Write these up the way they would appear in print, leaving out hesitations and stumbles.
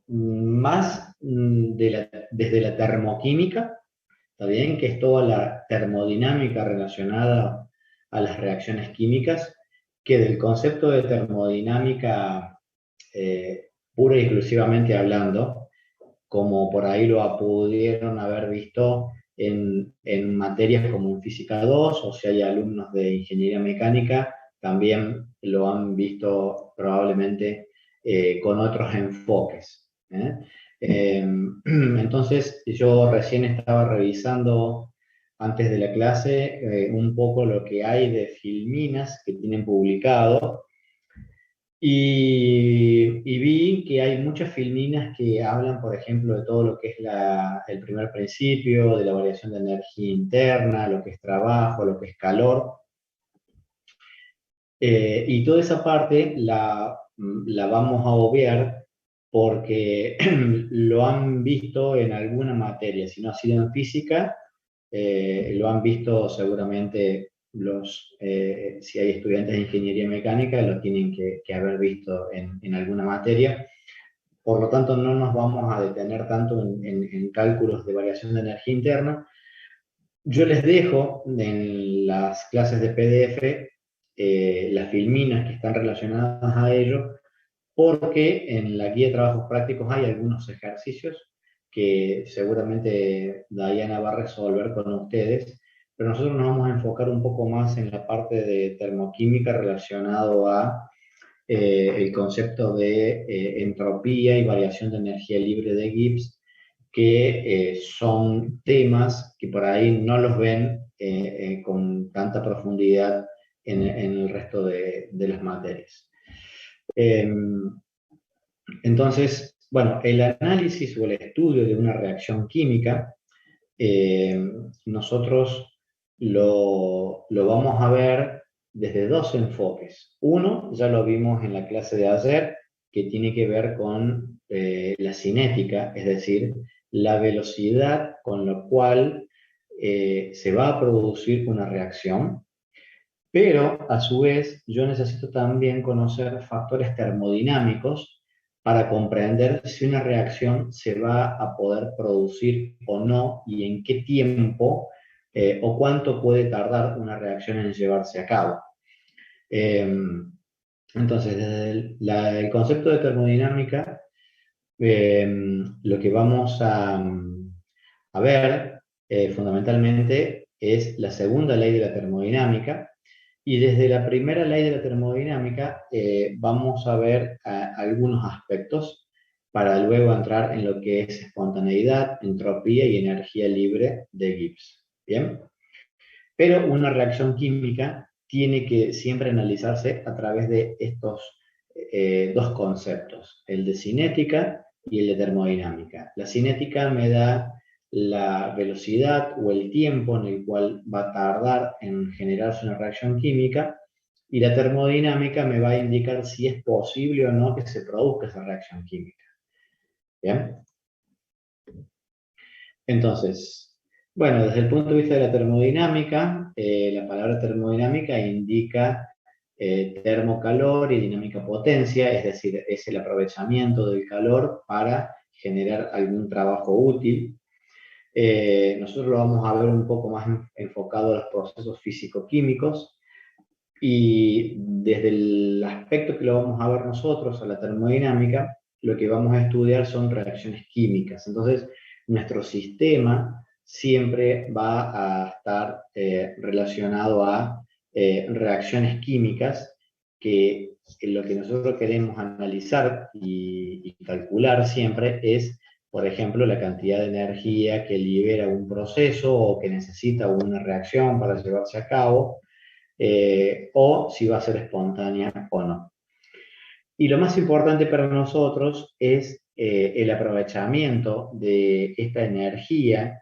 más desde la termoquímica, ¿está bien? Que es toda la termodinámica relacionada a las reacciones químicas, que del concepto de termodinámica pura y exclusivamente hablando, como por ahí lo pudieron haber visto en materias como en Física 2, o si hay alumnos de Ingeniería Mecánica, también lo han visto probablemente con otros enfoques. Entonces, yo recién estaba revisando antes de la clase un poco lo que hay de filminas que tienen publicado y vi que hay muchas filminas que hablan, por ejemplo, de todo lo que es el primer principio, de la variación de energía interna, lo que es trabajo, lo que es calor. Y toda esa parte la vamos a obviar porque lo han visto en alguna materia, si no ha sido en física, lo han visto seguramente si hay estudiantes de ingeniería mecánica, lo tienen que haber visto en alguna materia. Por lo tanto, no nos vamos a detener tanto en cálculos de variación de energía interna. Yo les dejo en las clases de PDF las filminas que están relacionadas a ello, porque en la guía de trabajos prácticos hay algunos ejercicios que seguramente Diana va a resolver con ustedes, pero nosotros nos vamos a enfocar un poco más en la parte de termoquímica relacionado a el concepto de entropía y variación de energía libre de Gibbs, que son temas que por ahí no los ven con tanta profundidad en el resto de las materias. Eh, entonces, bueno, el análisis o el estudio de una reacción química, eh, nosotros lo vamos a ver desde dos enfoques. Uno, ya lo vimos en la clase de ayer, que tiene que ver con la cinética, es decir, la velocidad con la cual se va a producir una reacción, pero a su vez yo necesito también conocer factores termodinámicos para comprender si una reacción se va a poder producir o no y en qué tiempo o cuánto puede tardar una reacción en llevarse a cabo. Eh, entonces, desde el concepto de termodinámica, eh, lo que vamos a ver fundamentalmente es la segunda ley de la termodinámica, y desde la primera ley de la termodinámica vamos a ver algunos aspectos para luego entrar en lo que es espontaneidad, entropía y energía libre de Gibbs. ¿Bien? Pero una reacción química tiene que siempre analizarse a través de estos dos conceptos, el de cinética y el de termodinámica. La cinética me da la velocidad o el tiempo en el cual va a tardar en generarse una reacción química, y la termodinámica me va a indicar si es posible o no que se produzca esa reacción química. ¿Bien? Entonces, bueno, desde el punto de vista de la termodinámica, la palabra termodinámica indica termocalor y dinámica potencia, es decir, es el aprovechamiento del calor para generar algún trabajo útil. Nosotros lo vamos a ver un poco más enfocado a los procesos físico-químicos, y desde el aspecto que lo vamos a ver nosotros, a la termodinámica, lo que vamos a estudiar son reacciones químicas. Entonces, nuestro sistema siempre va a estar relacionado a reacciones químicas, que lo que nosotros queremos analizar y calcular siempre es, por ejemplo, la cantidad de energía que libera un proceso o que necesita una reacción para llevarse a cabo, o si va a ser espontánea o no. Y lo más importante para nosotros es el aprovechamiento de esta energía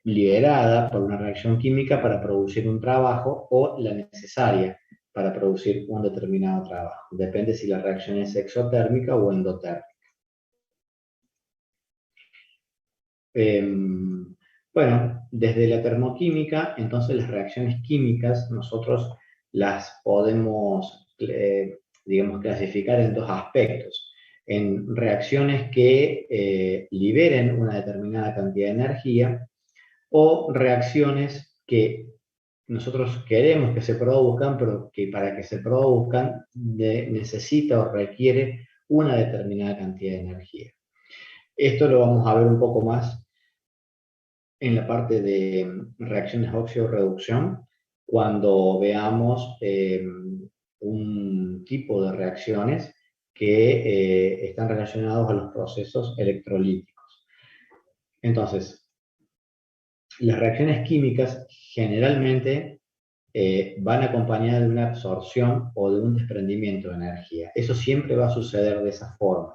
liberada por una reacción química para producir un trabajo, o la necesaria para producir un determinado trabajo. Depende si la reacción es exotérmica o endotérmica. Bueno, desde la termoquímica, entonces las reacciones químicas nosotros las podemos, digamos, clasificar en dos aspectos. en reacciones que liberen una determinada cantidad de energía o reacciones que nosotros queremos que se produzcan, pero que para que se produzcan necesita o requiere una determinada cantidad de energía. Esto lo vamos a ver un poco más en la parte de reacciones óxido-reducción, cuando veamos un tipo de reacciones que están relacionados a los procesos electrolíticos. Entonces, las reacciones químicas generalmente van acompañadas de una absorción o de un desprendimiento de energía. Eso siempre va a suceder de esa forma.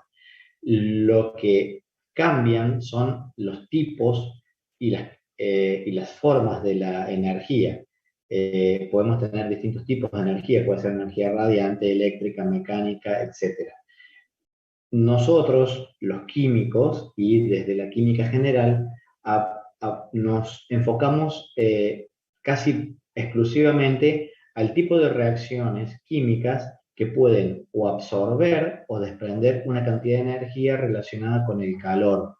Lo que cambian son los tipos y las formas de la energía. Podemos tener distintos tipos de energía, puede ser energía radiante, eléctrica, mecánica, etc. Nosotros, los químicos, y desde la química general, nos enfocamos casi exclusivamente al tipo de reacciones químicas que pueden o absorber o desprender una cantidad de energía relacionada con el calor.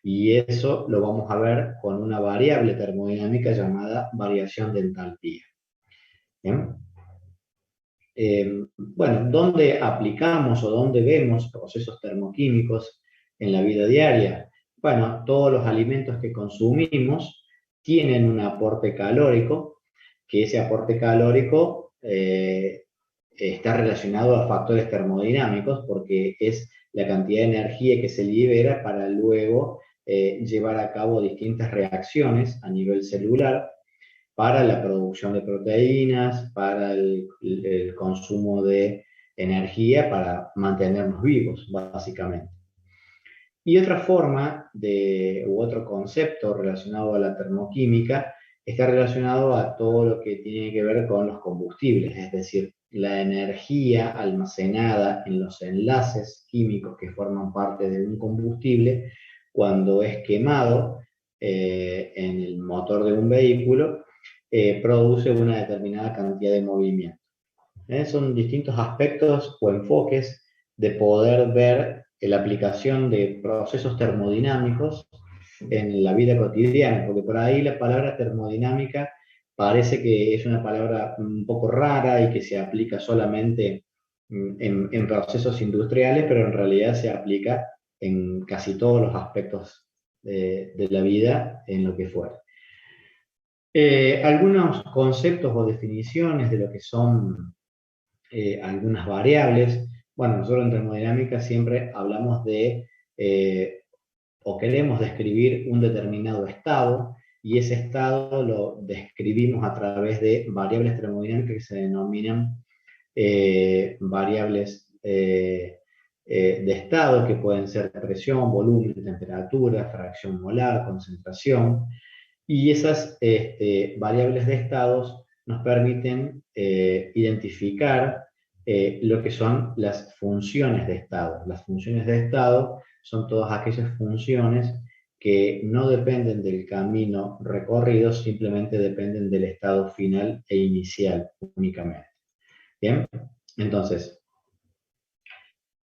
Y eso lo vamos a ver con una variable termodinámica llamada variación de entalpía. ¿Bien? Bueno, ¿dónde aplicamos o dónde vemos procesos termoquímicos en la vida diaria? Bueno, todos los alimentos que consumimos tienen un aporte calórico, que ese aporte calórico está relacionado a factores termodinámicos, porque es la cantidad de energía que se libera para luego llevar a cabo distintas reacciones a nivel celular para la producción de proteínas, para el consumo de energía, para mantenernos vivos, básicamente. Y otra forma u otro concepto relacionado a la termoquímica está relacionado a todo lo que tiene que ver con los combustibles, es decir, la energía almacenada en los enlaces químicos que forman parte de un combustible cuando es quemado en el motor de un vehículo, produce una determinada cantidad de movimiento. Son distintos aspectos o enfoques de poder ver la aplicación de procesos termodinámicos en la vida cotidiana, porque por ahí la palabra termodinámica parece que es una palabra un poco rara y que se aplica solamente en procesos industriales, pero en realidad se aplica en casi todos los aspectos de la vida, en lo que fuera. Algunos conceptos o definiciones de lo que son algunas variables. Bueno, nosotros en termodinámica siempre hablamos de o queremos describir un determinado estado, y ese estado lo describimos a través de variables termodinámicas que se denominan variables de estado, que pueden ser presión, volumen, temperatura, fracción molar, concentración. Y esas variables de estados nos permiten identificar lo que son las funciones de estado. Las funciones de estado son todas aquellas funciones que no dependen del camino recorrido, simplemente dependen del estado final e inicial únicamente. Bien, entonces,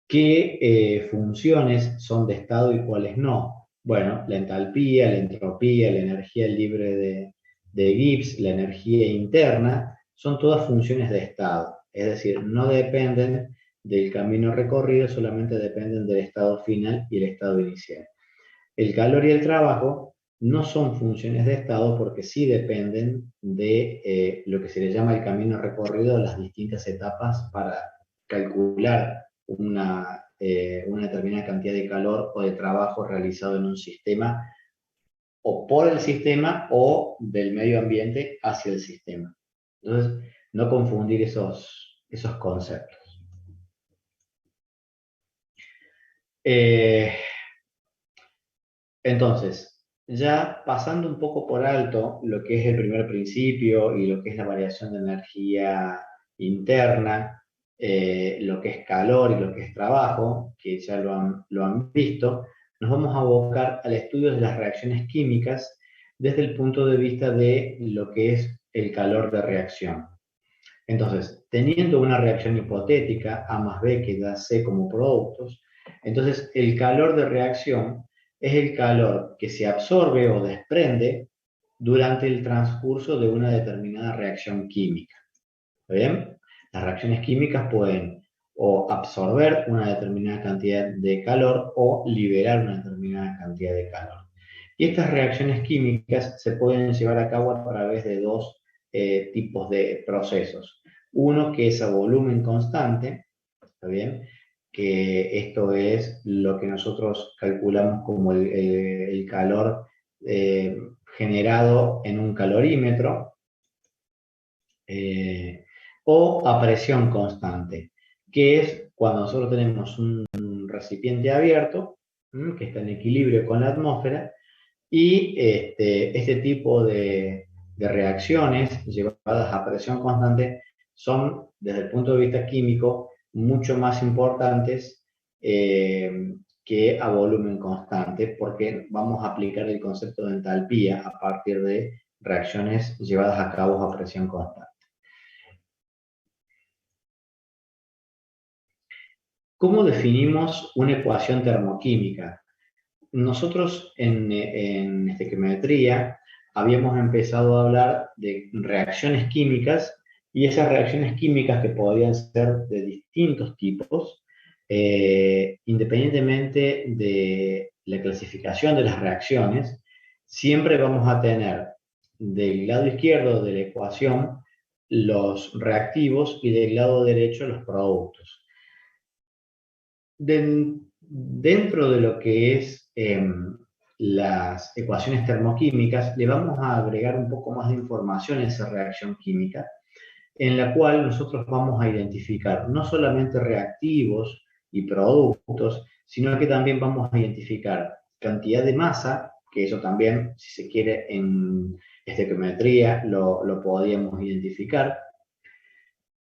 ¿qué funciones son de estado y cuáles no? Bueno, la entalpía, la entropía, la energía libre de Gibbs, la energía interna, son todas funciones de estado. Es decir, no dependen del camino recorrido, solamente dependen del estado final y el estado inicial. El calor y el trabajo no son funciones de estado porque sí dependen de lo que se le llama el camino recorrido, las distintas etapas para calcular una determinada cantidad de calor o de trabajo realizado en un sistema, o por el sistema o del medio ambiente hacia el sistema. Entonces, no confundir esos conceptos. Entonces, ya pasando un poco por alto lo que es el primer principio y lo que es la variación de energía interna, lo que es calor y lo que es trabajo, que ya lo han visto, nos vamos a abocar al estudio de las reacciones químicas desde el punto de vista de lo que es el calor de reacción. Entonces, teniendo una reacción hipotética, A más B que da C como productos, Entonces, el calor de reacción es el calor que se absorbe o desprende durante el transcurso de una determinada reacción química. ¿Está bien? Las reacciones químicas pueden o absorber una determinada cantidad de calor o liberar una determinada cantidad de calor. Y estas reacciones químicas se pueden llevar a cabo a través de dos tipos de procesos. Uno que es a volumen constante, ¿está bien? Que esto es lo que nosotros calculamos como el calor eh, generado en un calorímetro, eh, o a presión constante, que es cuando nosotros tenemos un recipiente abierto, que está en equilibrio con la atmósfera, y este tipo de reacciones llevadas a presión constante son, desde el punto de vista químico, mucho más importantes que a volumen constante, porque vamos a aplicar el concepto de entalpía a partir de reacciones llevadas a cabo a presión constante. ¿Cómo definimos una ecuación termoquímica? Nosotros en estequiometría habíamos empezado a hablar de reacciones químicas y esas reacciones químicas que podían ser de distintos tipos, independientemente de la clasificación de las reacciones, siempre vamos a tener del lado izquierdo de la ecuación los reactivos y del lado derecho los productos. Dentro de lo que es las ecuaciones termoquímicas, le vamos a agregar un poco más de información a esa reacción química, en la cual nosotros vamos a identificar no solamente reactivos y productos, sino que también vamos a identificar cantidad de masa, que eso también, si se quiere, en estequiometría lo podríamos identificar,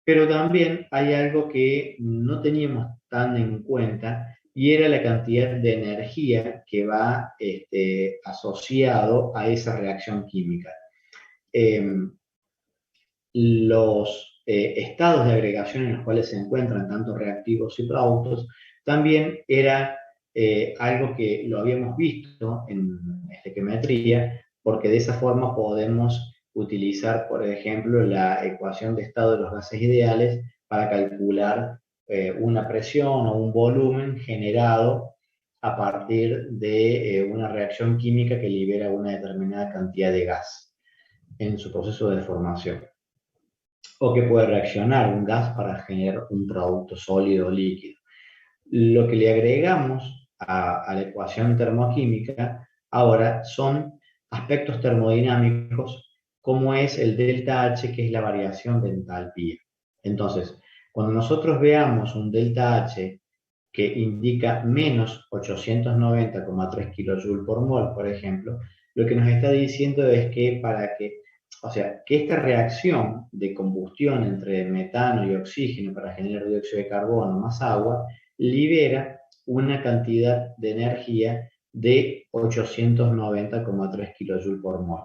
pero también hay algo que no teníamos tan en cuenta y era la cantidad de energía que va asociado a esa reacción química. Eh, los estados de agregación en los cuales se encuentran tanto reactivos y productos también era algo que lo habíamos visto en estequiometría, porque de esa forma podemos utilizar, por ejemplo, la ecuación de estado de los gases ideales para calcular una presión o un volumen generado a partir de una reacción química que libera una determinada cantidad de gas en su proceso de formación, o que puede reaccionar un gas para generar un producto sólido o líquido. Lo que le agregamos a la ecuación termoquímica ahora son aspectos termodinámicos, como es el delta H, que es la variación de entalpía. Entonces, cuando nosotros veamos un delta H que indica menos 890,3 kJ por mol, por ejemplo, lo que nos está diciendo es que o sea, que esta reacción de combustión entre metano y oxígeno para generar dióxido de carbono más agua libera una cantidad de energía de 890,3 kJ por mol.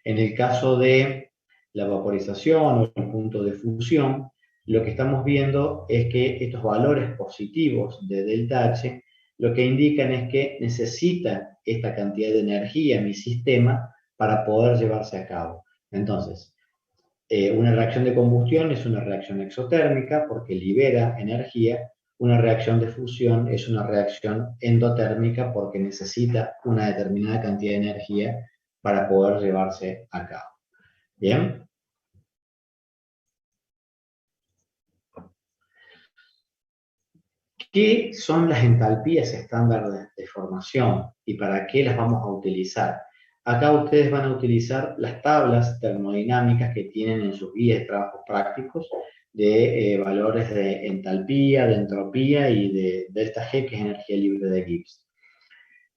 En el caso de la vaporización o el punto de fusión, lo que estamos viendo es que estos valores positivos de delta H lo que indican es que necesita esta cantidad de energía mi sistema para poder llevarse a cabo. Entonces, una reacción de combustión es una reacción exotérmica porque libera energía. Una reacción de fusión es una reacción endotérmica porque necesita una determinada cantidad de energía para poder llevarse a cabo. ¿Bien? ¿Qué son las entalpías estándar de formación y para qué las vamos a utilizar? Acá ustedes van a utilizar las tablas termodinámicas que tienen en sus guías de trabajos prácticos de valores de entalpía, de entropía y de delta G, que es energía libre de Gibbs.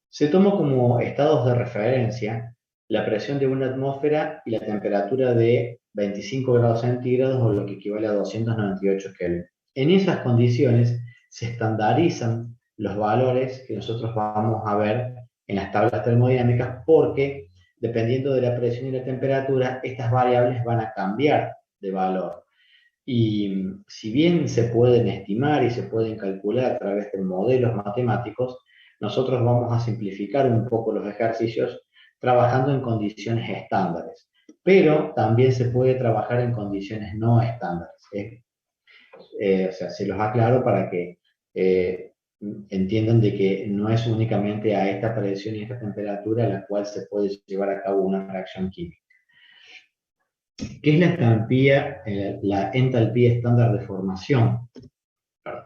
Se toma como estados de referencia la presión de una atmósfera y la temperatura de 25 grados centígrados, o lo que equivale a 298 Kelvin. En esas condiciones se estandarizan los valores que nosotros vamos a ver en las tablas termodinámicas, porque dependiendo de la presión y la temperatura, estas variables van a cambiar de valor. Y si bien se pueden estimar y se pueden calcular a través de modelos matemáticos, nosotros vamos a simplificar un poco los ejercicios trabajando en condiciones estándares. Pero también se puede trabajar en condiciones no estándares. O sea, se los aclaro para que eh, entiendan de que no es únicamente a esta presión y esta temperatura a la cual se puede llevar a cabo una reacción química. ¿Qué es la entalpía estándar de formación? Perdón.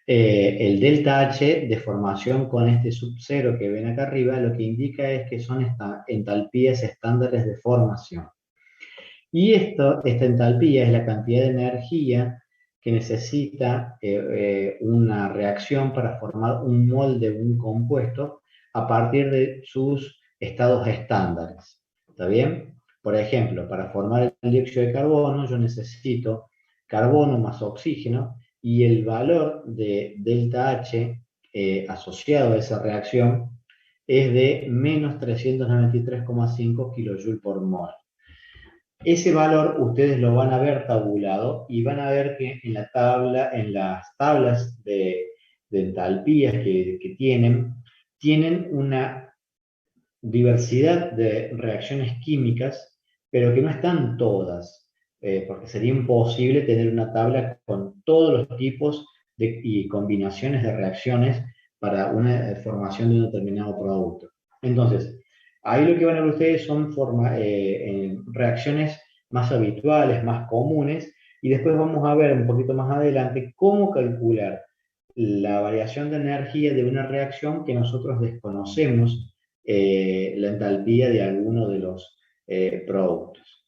El delta H de formación con este subcero que ven acá arriba, lo que indica es que son entalpías estándares de formación. Y esta entalpía es la cantidad de energía que necesita una reacción para formar un molde de un compuesto a partir de sus estados estándares. ¿Está bien? Por ejemplo, para formar el dióxido de carbono yo necesito carbono más oxígeno y el valor de delta H asociado a esa reacción es de menos 393,5 kJ por mol. Ese valor ustedes lo van a ver tabulado y van a ver que en la tabla, en las tablas de entalpías que tienen una diversidad de reacciones químicas, pero que no están todas, porque sería imposible tener una tabla con todos los tipos y combinaciones de reacciones para una formación de un determinado producto. Entonces, ahí lo que van a ver ustedes son reacciones más habituales, más comunes, y después vamos a ver un poquito más adelante cómo calcular la variación de energía de una reacción que nosotros desconocemos la entalpía de alguno de los productos.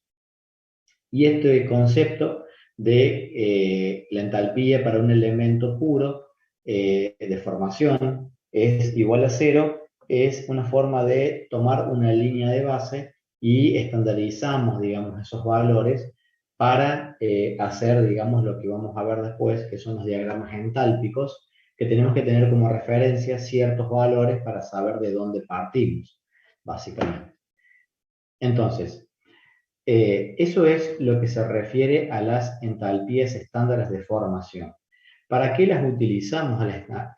Y este concepto de la entalpía para un elemento puro de formación es igual a cero, es una forma de tomar una línea de base y estandarizamos, digamos, esos valores para hacer, digamos, lo que vamos a ver después, que son los diagramas entálpicos, que tenemos que tener como referencia ciertos valores para saber de dónde partimos, básicamente. Entonces, eso es lo que se refiere a las entalpías estándares de formación. ¿Para qué las utilizamos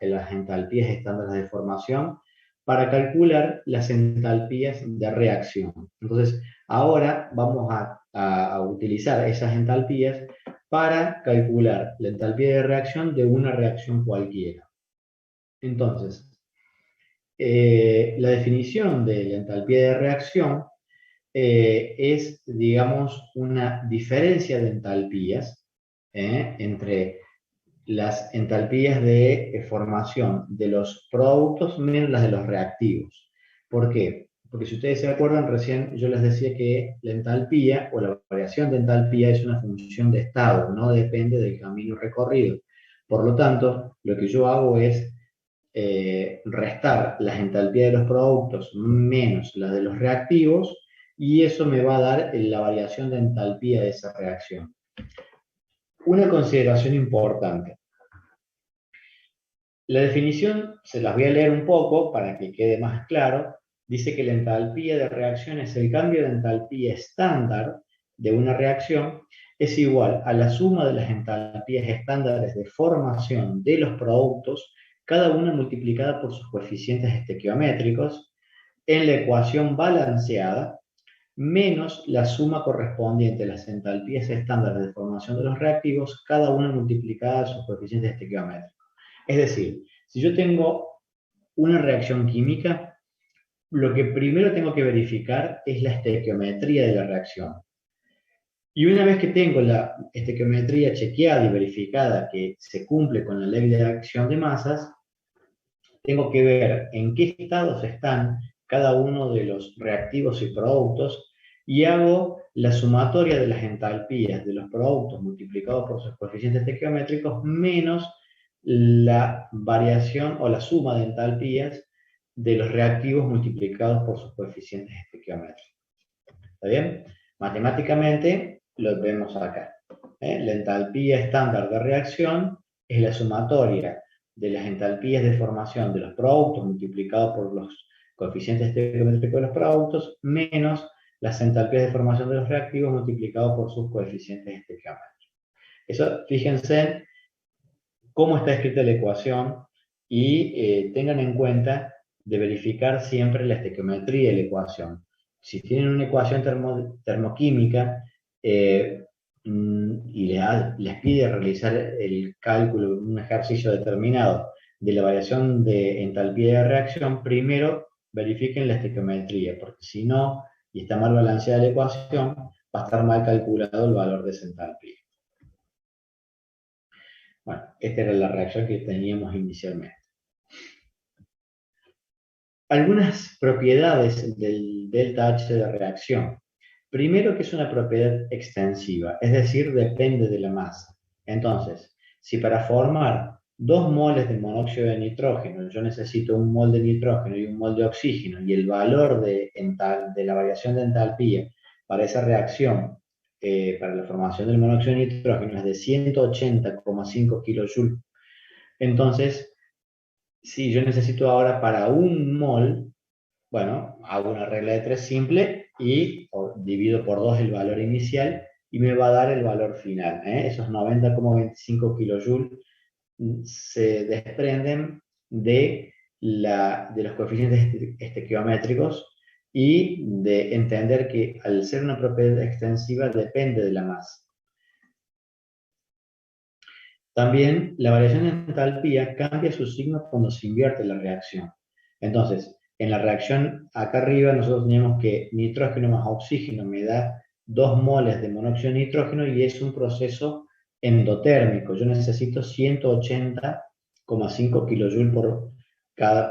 las entalpías estándares de formación? Para calcular las entalpías de reacción. Entonces, ahora vamos a utilizar esas entalpías para calcular la entalpía de reacción de una reacción cualquiera. Entonces, la definición de la entalpía de reacción es, digamos, una diferencia de entalpías entre las entalpías de formación de los productos menos las de los reactivos. ¿Por qué? Porque si ustedes se acuerdan, recién yo les decía que la entalpía o la variación de entalpía es una función de estado, no depende del camino recorrido. Por lo tanto, lo que yo hago es restar las entalpías de los productos menos las de los reactivos y eso me va a dar la variación de entalpía de esa reacción. Una consideración importante. La definición se las voy a leer un poco para que quede más claro. Dice que la entalpía de reacción es el cambio de entalpía estándar de una reacción es igual a la suma de las entalpías estándares de formación de los productos, cada una multiplicada por sus coeficientes estequiométricos, en la ecuación balanceada, menos la suma correspondiente a las entalpías estándares de formación de los reactivos, cada una multiplicada por sus coeficientes estequiométricos. Es decir, si yo tengo una reacción química, lo que primero tengo que verificar es la estequiometría de la reacción. Y una vez que tengo la estequiometría chequeada y verificada que se cumple con la ley de acción de masas, tengo que ver en qué estados están cada uno de los reactivos y productos y hago la sumatoria de las entalpías de los productos multiplicados por sus coeficientes estequiométricos menos la variación o la suma de entalpías de los reactivos multiplicados por sus coeficientes estequiométricos. ¿Está bien? Matemáticamente lo vemos acá. La entalpía estándar de reacción es la sumatoria de las entalpías de formación de los productos multiplicados por los coeficientes estequiométricos de los productos menos las entalpías de formación de los reactivos multiplicados por sus coeficientes estequiométricos. Eso, fíjense cómo está escrita la ecuación y tengan en cuenta de verificar siempre la estequiometría de la ecuación. Si tienen una ecuación termoquímica y les pide realizar el cálculo de un ejercicio determinado de la variación de entalpía de reacción, primero verifiquen la estequiometría, porque si no, y está mal balanceada la ecuación, va a estar mal calculado el valor de esa entalpía. Bueno, esta era la reacción que teníamos inicialmente. Algunas propiedades del delta H de reacción. Primero, que es una propiedad extensiva, es decir, depende de la masa. Entonces, si para formar 2 moles de monóxido de nitrógeno yo necesito un mol de nitrógeno y un mol de oxígeno, y el valor de la variación de entalpía para esa reacción, para la formación del monóxido de nitrógeno, es de 180,5 kJ, entonces, si yo necesito ahora para un mol, bueno, hago una regla de 3 simple y divido por 2 el valor inicial y me va a dar el valor final. Esos 90,25 kJ se desprenden de los coeficientes estequiométricos y de entender que al ser una propiedad extensiva depende de la masa. También la variación de entalpía cambia su signo cuando se invierte la reacción. Entonces, en la reacción acá arriba nosotros teníamos que nitrógeno más oxígeno me da 2 moles de monóxido de nitrógeno y es un proceso endotérmico. Yo necesito 180,5 kJ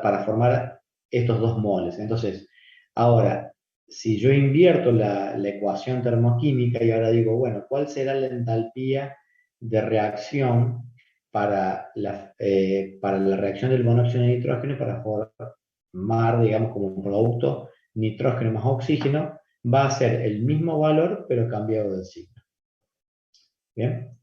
para formar estos 2 moles. Entonces, ahora, si yo invierto la ecuación termoquímica y ahora digo, bueno, ¿cuál será la entalpía de reacción para la reacción del monóxido de nitrógeno para formar, digamos, como un producto nitrógeno más oxígeno? Va a ser el mismo valor, pero cambiado de signo. ¿Bien?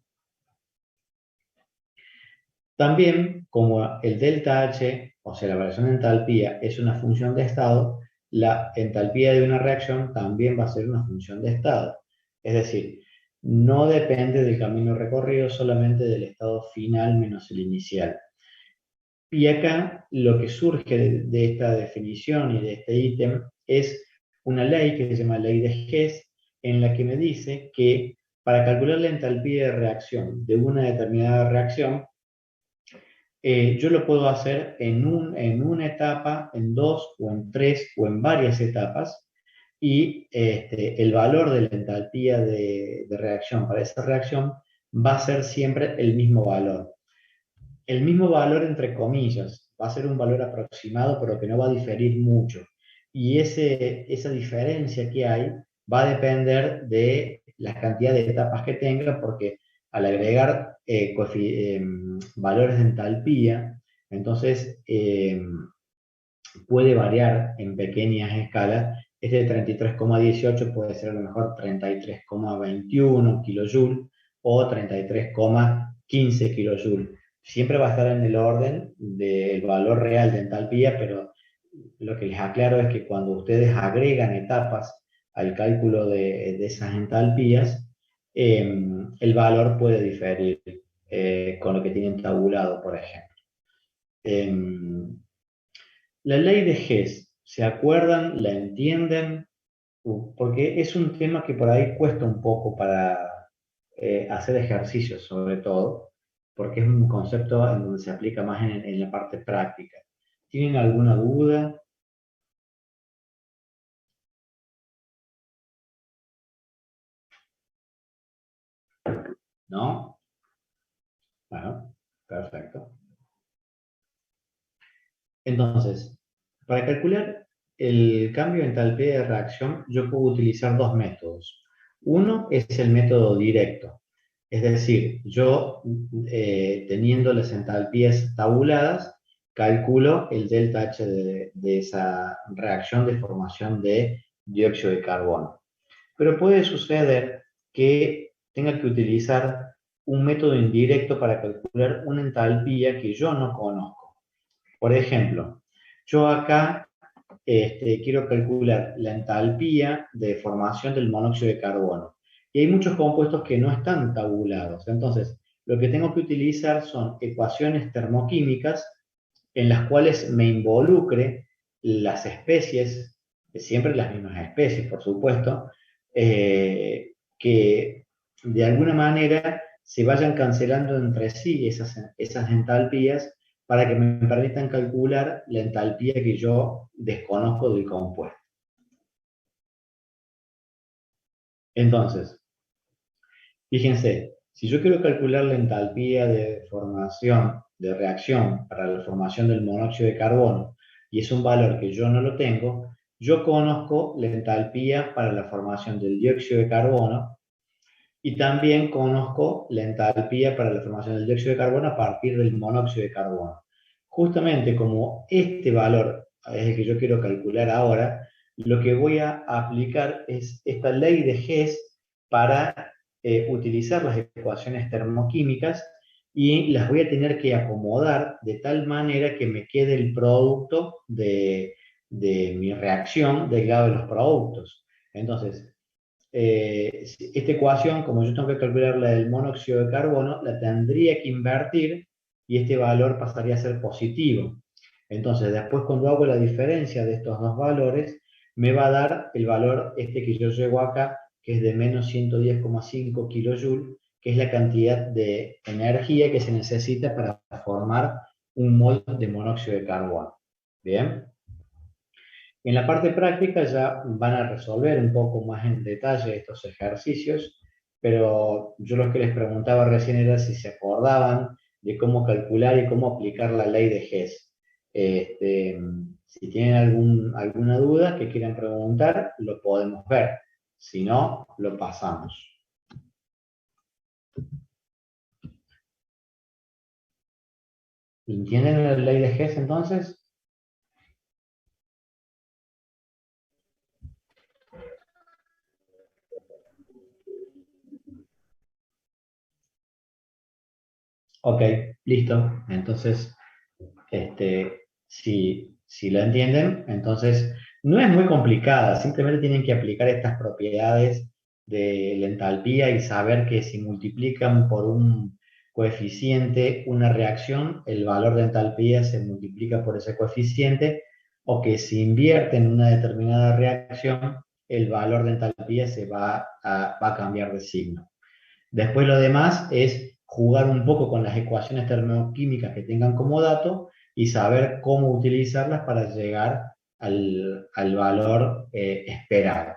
También, como el delta H, o sea, la variación de entalpía, es una función de estado, la entalpía de una reacción también va a ser una función de estado. Es decir, no depende del camino recorrido, solamente del estado final menos el inicial. Y acá lo que surge de esta definición y de este ítem es una ley que se llama ley de Hess, en la que me dice que para calcular la entalpía de reacción de una determinada reacción, yo lo puedo hacer en una etapa, en dos o en tres o en varias etapas, y el valor de la entalpía de reacción para esa reacción va a ser siempre el mismo valor. El mismo valor entre comillas, va a ser un valor aproximado, pero que no va a diferir mucho. Y esa diferencia que hay va a depender de la cantidad de etapas que tenga, porque al agregar valores de entalpía, entonces puede variar en pequeñas escalas. Este de 33,18 puede ser a lo mejor 33,21 kJ o 33,15 kJ. Siempre va a estar en el orden del valor real de entalpía, pero lo que les aclaro es que cuando ustedes agregan etapas al cálculo de esas entalpías, el valor puede diferir con lo que tienen tabulado, por ejemplo. La ley de Hess, ¿se acuerdan? ¿La entienden? Porque es un tema que por ahí cuesta un poco para hacer ejercicios, sobre todo, porque es un concepto en donde se aplica más en la parte práctica. ¿Tienen alguna duda? ¿No? Bueno, perfecto. Entonces, para calcular el cambio de entalpía de reacción, yo puedo utilizar dos métodos. Uno es el método directo, es decir, yo teniendo las entalpías tabuladas, calculo el delta H de esa reacción de formación de dióxido de carbono. Pero puede suceder que tenga que utilizar un método indirecto para calcular una entalpía que yo no conozco. Por ejemplo, yo acá quiero calcular la entalpía de formación del monóxido de carbono. y hay muchos compuestos que no están tabulados. Entonces, lo que tengo que utilizar son ecuaciones termoquímicas en las cuales me involucre las especies, siempre las mismas especies, por supuesto, que de alguna manera se vayan cancelando entre sí esas entalpías para que me permitan calcular la entalpía que yo desconozco del compuesto. Entonces, fíjense, si yo quiero calcular la entalpía de formación, de reacción para la formación del monóxido de carbono, y es un valor que yo no lo tengo, yo conozco la entalpía para la formación del dióxido de carbono y también conozco la entalpía para la formación del dióxido de carbono a partir del monóxido de carbono. Justamente como este valor es el que yo quiero calcular ahora, lo que voy a aplicar es esta ley de Hess para utilizar las ecuaciones termoquímicas y las voy a tener que acomodar de tal manera que me quede el producto de mi reacción del lado de los productos. Entonces, esta ecuación, como yo tengo que calcular la del monóxido de carbono, la tendría que invertir y este valor pasaría a ser positivo. Entonces, después cuando hago la diferencia de estos dos valores, me va a dar el valor este que yo llevo acá, que es de menos 110,5 kJ, que es la cantidad de energía que se necesita para formar un mol de monóxido de carbono. ¿Bien? En la parte práctica ya van a resolver un poco más en detalle estos ejercicios, pero yo lo que les preguntaba recién era si se acordaban de cómo calcular y cómo aplicar la ley de Hess. Si tienen alguna duda que quieran preguntar, lo podemos ver. Si no, lo pasamos. ¿Entienden la ley de Hess entonces? Ok, listo. Entonces, si lo entienden, entonces no es muy complicada, simplemente tienen que aplicar estas propiedades de la entalpía y saber que si multiplican por un coeficiente una reacción, el valor de entalpía se multiplica por ese coeficiente, o que si invierten una determinada reacción, el valor de entalpía va a cambiar de signo. Después lo demás es jugar un poco con las ecuaciones termoquímicas que tengan como dato y saber cómo utilizarlas para llegar al valor esperado.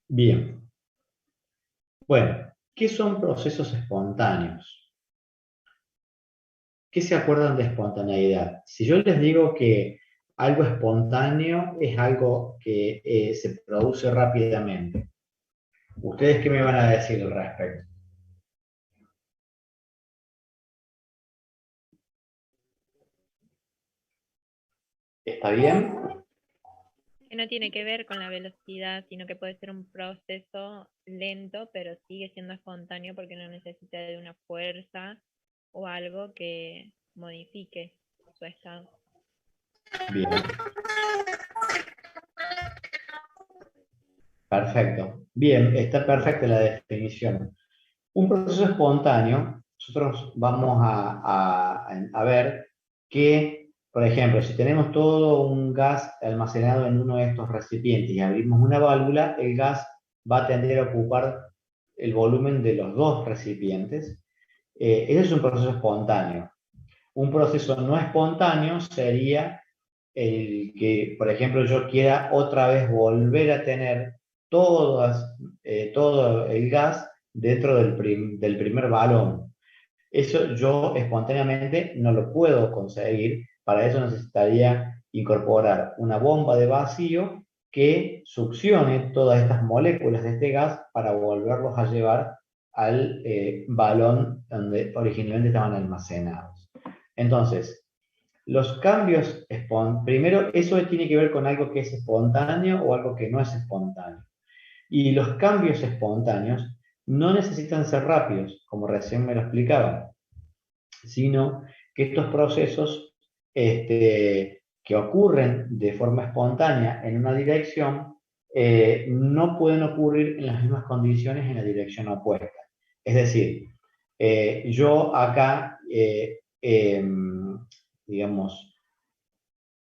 Bien, bueno, ¿qué son procesos espontáneos? ¿Qué se acuerdan de espontaneidad? Si yo les digo que algo espontáneo es algo que se produce rápidamente, ¿ustedes qué me van a decir al respecto? ¿Está bien? Que no tiene que ver con la velocidad, sino que puede ser un proceso lento, pero sigue siendo espontáneo porque no necesita de una fuerza o algo que modifique su estado. Bien, perfecto. Bien, está perfecta la definición. Un proceso espontáneo, nosotros vamos a ver que, por ejemplo, si tenemos todo un gas almacenado en uno de estos recipientes y abrimos una válvula, el gas va a tender a ocupar el volumen de los dos recipientes. Ese es un proceso espontáneo. Un proceso no espontáneo sería el que, por ejemplo, yo quiera otra vez volver a tener todo el gas dentro del primer balón. Eso yo espontáneamente no lo puedo conseguir. Para eso necesitaría incorporar una bomba de vacío que succione todas estas moléculas de este gas para volverlos a llevar al balón donde originalmente estaban almacenados. Entonces, los cambios, primero, eso tiene que ver con algo que es espontáneo o algo que no es espontáneo. Y los cambios espontáneos no necesitan ser rápidos, como recién me lo explicaba, sino que estos procesos que ocurren de forma espontánea en una dirección no pueden ocurrir en las mismas condiciones en la dirección opuesta. Es decir, yo acá, digamos,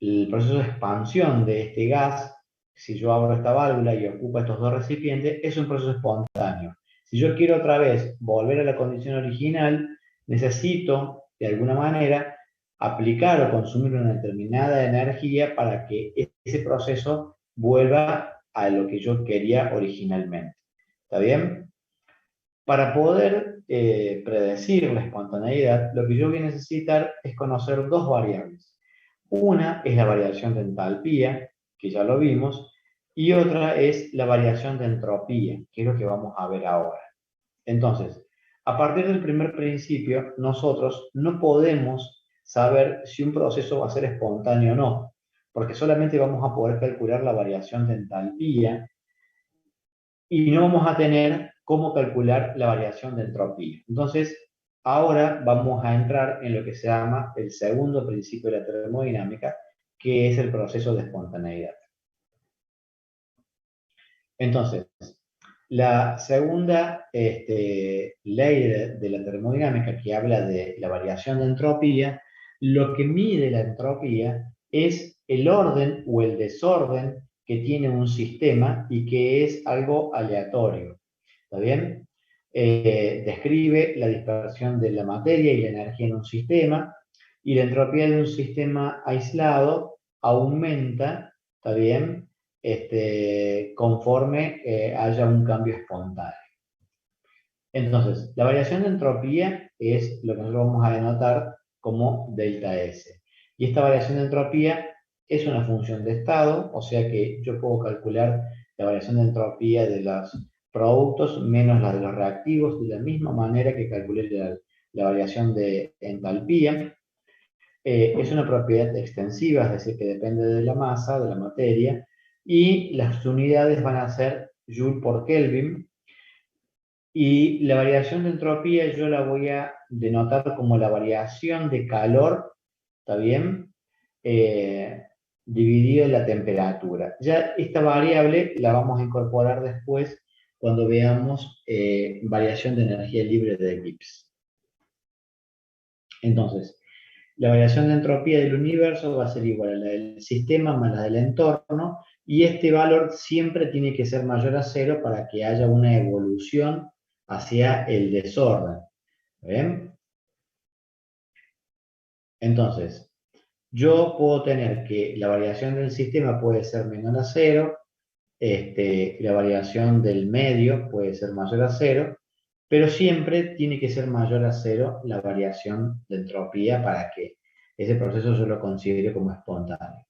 el proceso de expansión de este gas, si yo abro esta válvula y ocupo estos dos recipientes, es un proceso espontáneo. Si yo quiero otra vez volver a la condición original, necesito, de alguna manera, aplicar o consumir una determinada energía para que ese proceso vuelva a lo que yo quería originalmente. ¿Está bien? Para poder predecir la espontaneidad, lo que yo voy a necesitar es conocer dos variables. Una es la variación de entalpía, que ya lo vimos, y otra es la variación de entropía, que es lo que vamos a ver ahora. Entonces, a partir del primer principio, nosotros no podemos saber si un proceso va a ser espontáneo o no, porque solamente vamos a poder calcular la variación de entalpía y no vamos a tener cómo calcular la variación de entropía. Entonces, ahora vamos a entrar en lo que se llama el segundo principio de la termodinámica, que es el proceso de espontaneidad. Entonces, la segunda ley de la termodinámica, que habla de la variación de entropía, lo que mide la entropía es el orden o el desorden que tiene un sistema y que es algo aleatorio. ¿Está bien? Describe la dispersión de la materia y la energía en un sistema, y la entropía de un sistema aislado aumenta, ¿está bien? Conforme haya un cambio espontáneo. Entonces, la variación de entropía es lo que nosotros vamos a denotar como delta S. Y esta variación de entropía es una función de estado, o sea que yo puedo calcular la variación de entropía de los productos menos la de los reactivos de la misma manera que calculé la variación de entalpía. Es una propiedad extensiva, es decir, que depende de la masa, de la materia, y las unidades van a ser Joule por Kelvin, y la variación de entropía yo la voy a denotar como la variación de calor, ¿está bien? Dividido en la temperatura. Ya esta variable la vamos a incorporar después cuando veamos variación de energía libre de Gibbs. Entonces, la variación de entropía del universo va a ser igual a la del sistema más la del entorno, y este valor siempre tiene que ser mayor a cero para que haya una evolución hacia el desorden. ¿Ven? Entonces, yo puedo tener que la variación del sistema puede ser menor a cero, la variación del medio puede ser mayor a cero, pero siempre tiene que ser mayor a cero la variación de entropía para que ese proceso yo lo considere como espontáneo.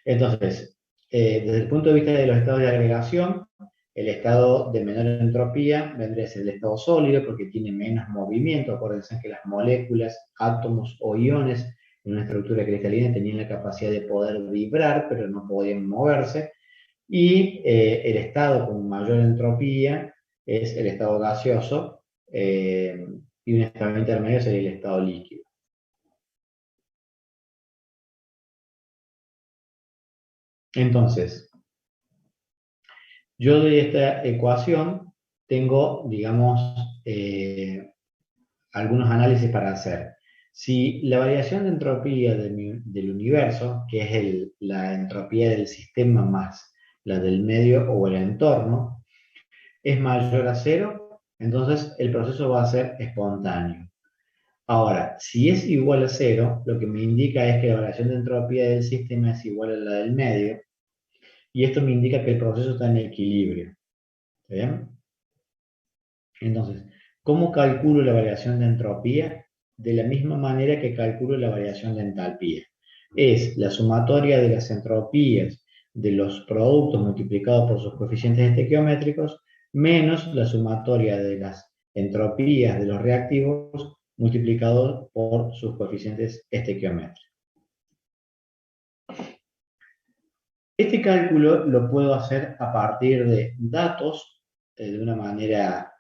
Entonces, desde el punto de vista de los estados de agregación, el estado de menor entropía vendría a ser el estado sólido porque tiene menos movimiento. Acuérdense que las moléculas, átomos o iones en una estructura cristalina tenían la capacidad de poder vibrar, pero no podían moverse. Y el estado con mayor entropía es el estado gaseoso, y un estado intermedio sería el estado líquido. Entonces, yo de esta ecuación tengo, digamos, algunos análisis para hacer. Si la variación de entropía del universo, que es la entropía del sistema más la del medio o el entorno, es mayor a cero, entonces el proceso va a ser espontáneo. Ahora, si es igual a cero, lo que me indica es que la variación de entropía del sistema es igual a la del medio, y esto me indica que el proceso está en equilibrio. ¿Bien? Entonces, ¿cómo calculo la variación de entropía? De la misma manera que calculo la variación de entalpía. Es la sumatoria de las entropías de los productos multiplicado por sus coeficientes estequiométricos menos la sumatoria de las entropías de los reactivos multiplicado por sus coeficientes estequiométricos. Este cálculo lo puedo hacer a partir de datos, de una manera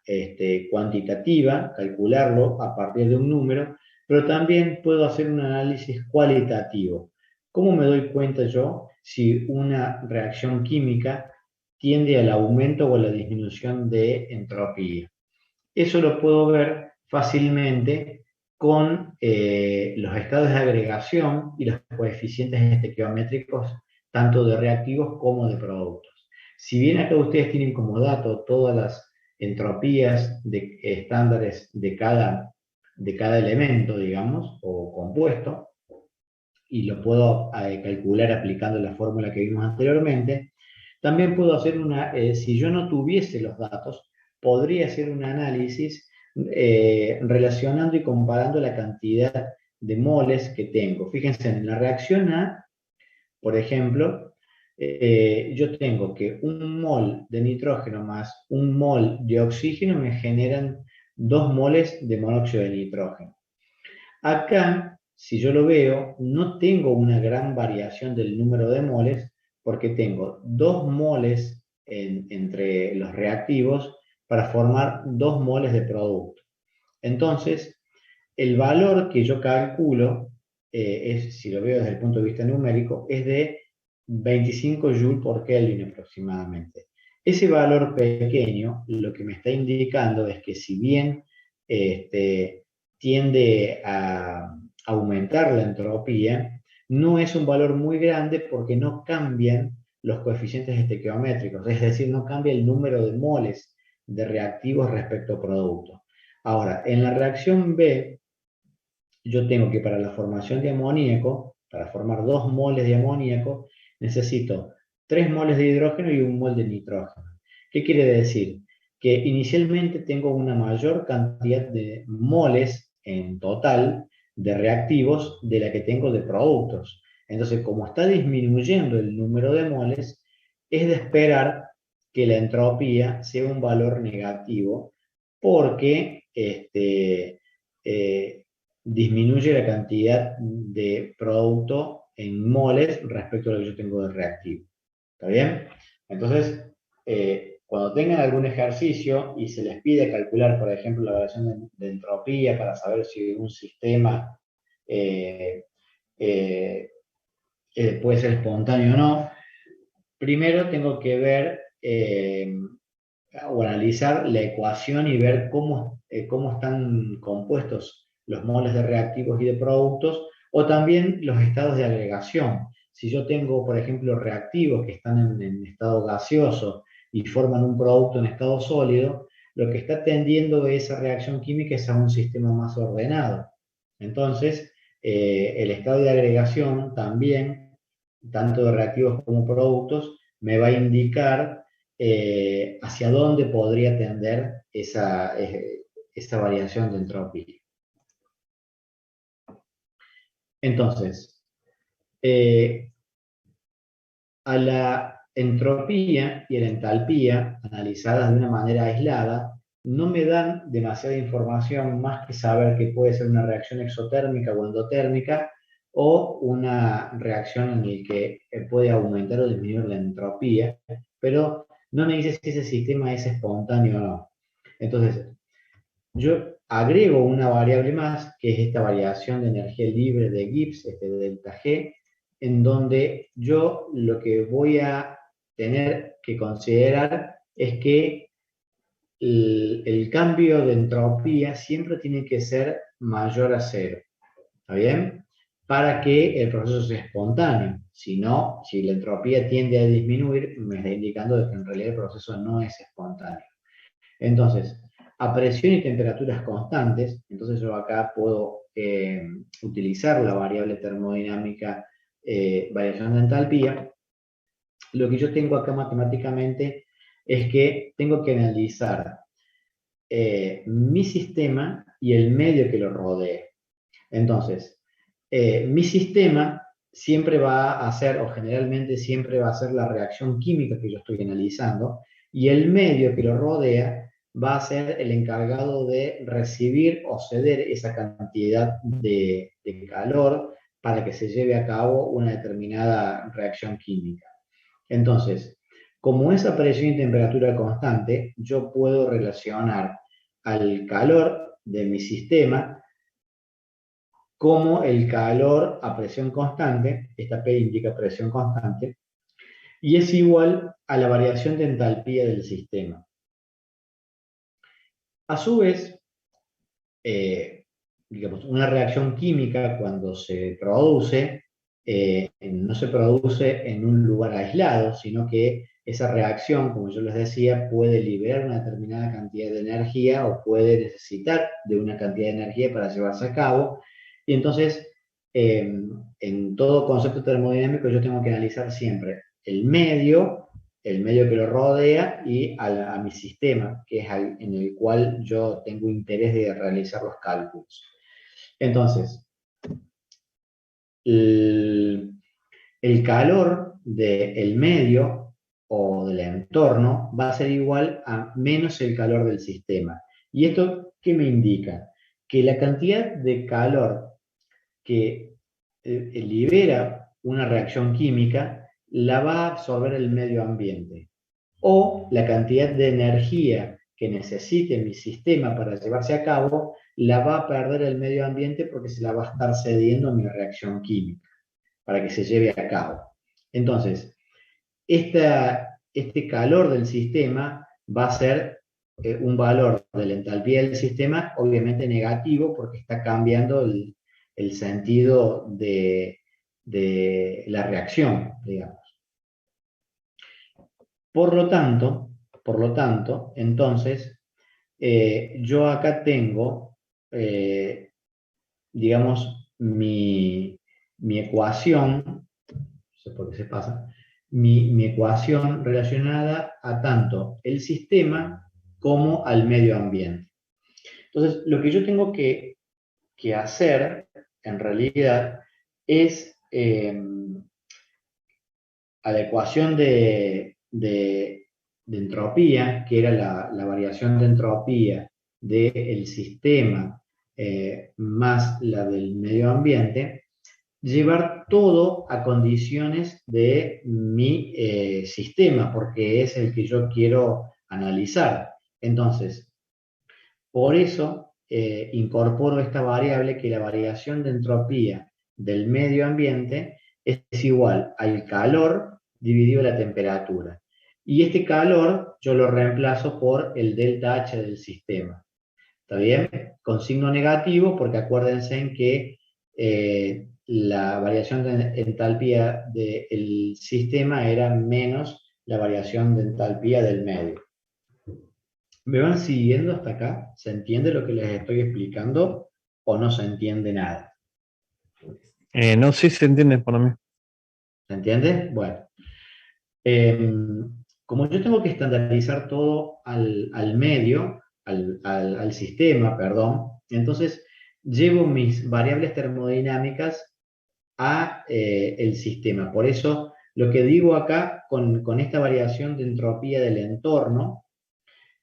cuantitativa, calcularlo a partir de un número, pero también puedo hacer un análisis cualitativo. ¿Cómo me doy cuenta yo si una reacción química tiende al aumento o a la disminución de entropía. Eso lo puedo ver fácilmente con los estados de agregación y los coeficientes estequiométricos, tanto de reactivos como de productos. Si bien acá ustedes tienen como dato todas las entropías de estándares de cada elemento, digamos, o compuesto, y lo puedo calcular aplicando la fórmula que vimos anteriormente, también puedo hacer si yo no tuviese los datos, podría hacer un análisis relacionando y comparando la cantidad de moles que tengo. Fíjense, en la reacción A, por ejemplo, yo tengo que un mol de nitrógeno más un mol de oxígeno me generan 2 moles de monóxido de nitrógeno. Acá, si yo lo veo, no tengo una gran variación del número de moles porque tengo 2 moles entre los reactivos para formar 2 moles de producto. Entonces, el valor que yo calculo, si lo veo desde el punto de vista numérico, es de 25 Joule por Kelvin aproximadamente. Ese valor pequeño lo que me está indicando es que si bien tiende a aumentar la entropía, no es un valor muy grande porque no cambian los coeficientes estequiométricos, es decir, no cambia el número de moles de reactivos respecto a productos. Ahora, en la reacción B, yo tengo que para la formación de amoníaco, para formar 2 moles de amoníaco, necesito 3 moles de hidrógeno y 1 mol de nitrógeno. ¿Qué quiere decir? Que inicialmente tengo una mayor cantidad de moles en total de reactivos de la que tengo de productos. Entonces, como está disminuyendo el número de moles, es de esperar que la entropía sea un valor negativo porque disminuye la cantidad de producto en moles respecto a lo que yo tengo de reactivo. ¿Está bien? Entonces, cuando tengan algún ejercicio y se les pide calcular, por ejemplo, la variación de entropía para saber si un sistema eh, eh, puede ser espontáneo o no, primero tengo que ver o analizar la ecuación y ver cómo están compuestos los moles de reactivos y de productos, o también los estados de agregación. Si yo tengo, por ejemplo, reactivos que están en estado gaseoso y forman un producto en estado sólido, lo que está tendiendo esa reacción química es a un sistema más ordenado. Entonces, el estado de agregación también, tanto de reactivos como productos, me va a indicar hacia dónde podría tender esa variación de entropía. Entonces, a la entropía y a la entalpía, analizadas de una manera aislada, no me dan demasiada información más que saber que puede ser una reacción exotérmica o endotérmica o una reacción en la que puede aumentar o disminuir la entropía, pero no me dice si ese sistema es espontáneo o no. Entonces, yo agrego una variable más, que es esta variación de energía libre de Gibbs, este delta G, en donde yo lo que voy a tener que considerar es que el cambio de entropía siempre tiene que ser mayor a cero. ¿Está bien? Para que el proceso sea espontáneo. Si no, si la entropía tiende a disminuir, me está indicando que en realidad el proceso no es espontáneo. Entonces, a presión y temperaturas constantes, entonces yo acá puedo utilizar la variable termodinámica variación de entalpía. Lo que yo tengo acá matemáticamente es que tengo que analizar mi sistema y el medio que lo rodee. Entonces, mi sistema siempre va a ser, o generalmente siempre va a ser la reacción química que yo estoy analizando, y el medio que lo rodea va a ser el encargado de recibir o ceder esa cantidad de calor para que se lleve a cabo una determinada reacción química. Entonces, como esa presión y temperatura constante, yo puedo relacionar al calor de mi sistema como el calor a presión constante, esta P indica presión constante, y es igual a la variación de entalpía del sistema. A su vez, digamos, una reacción química cuando se produce, no se produce en un lugar aislado, sino que esa reacción, como yo les decía, puede liberar una determinada cantidad de energía o puede necesitar de una cantidad de energía para llevarse a cabo. Y entonces, en todo concepto termodinámico yo tengo que analizar siempre el medio que lo rodea y a mi sistema, que es en el cual yo tengo interés de realizar los cálculos. Entonces, el, el calor del medio o del entorno va a ser igual a menos el calor del sistema. ¿Y esto qué me indica? Que la cantidad de calor que libera una reacción química la va a absorber el medio ambiente. O la cantidad de energía que necesite mi sistema para llevarse a cabo la va a perder el medio ambiente porque se la va a estar cediendo a mi reacción química para que se lleve a cabo. Entonces, este calor del sistema va a ser un valor de la entalpía del sistema, obviamente negativo, porque está cambiando el sentido de la reacción, digamos. Por lo tanto, entonces, yo acá tengo, digamos, mi ecuación, no sé por qué se pasa, mi ecuación relacionada a tanto el sistema como al medio ambiente. Entonces, lo que yo tengo que hacer, en realidad, es a la ecuación de entropía, que era la variación de entropía del sistema más la del medio ambiente, llevar todo a condiciones de mi sistema, porque es el que yo quiero analizar. Entonces, por eso incorporo esta variable, que la variación de entropía del medio ambiente es igual al calor dividido la temperatura. Y este calor yo lo reemplazo por el delta H del sistema. ¿Está bien? Con signo negativo, porque acuérdense en que la variación de entalpía del sistema era menos la variación de entalpía del medio. ¿Me van siguiendo hasta acá? ¿Se entiende lo que les estoy explicando o no se entiende nada? No, sí se entiende para mí. ¿Se entiende? Bueno. Como yo tengo que estandarizar todo al medio, al sistema, perdón, entonces llevo mis variables termodinámicas a el sistema. Por eso lo que digo acá con esta variación de entropía del entorno,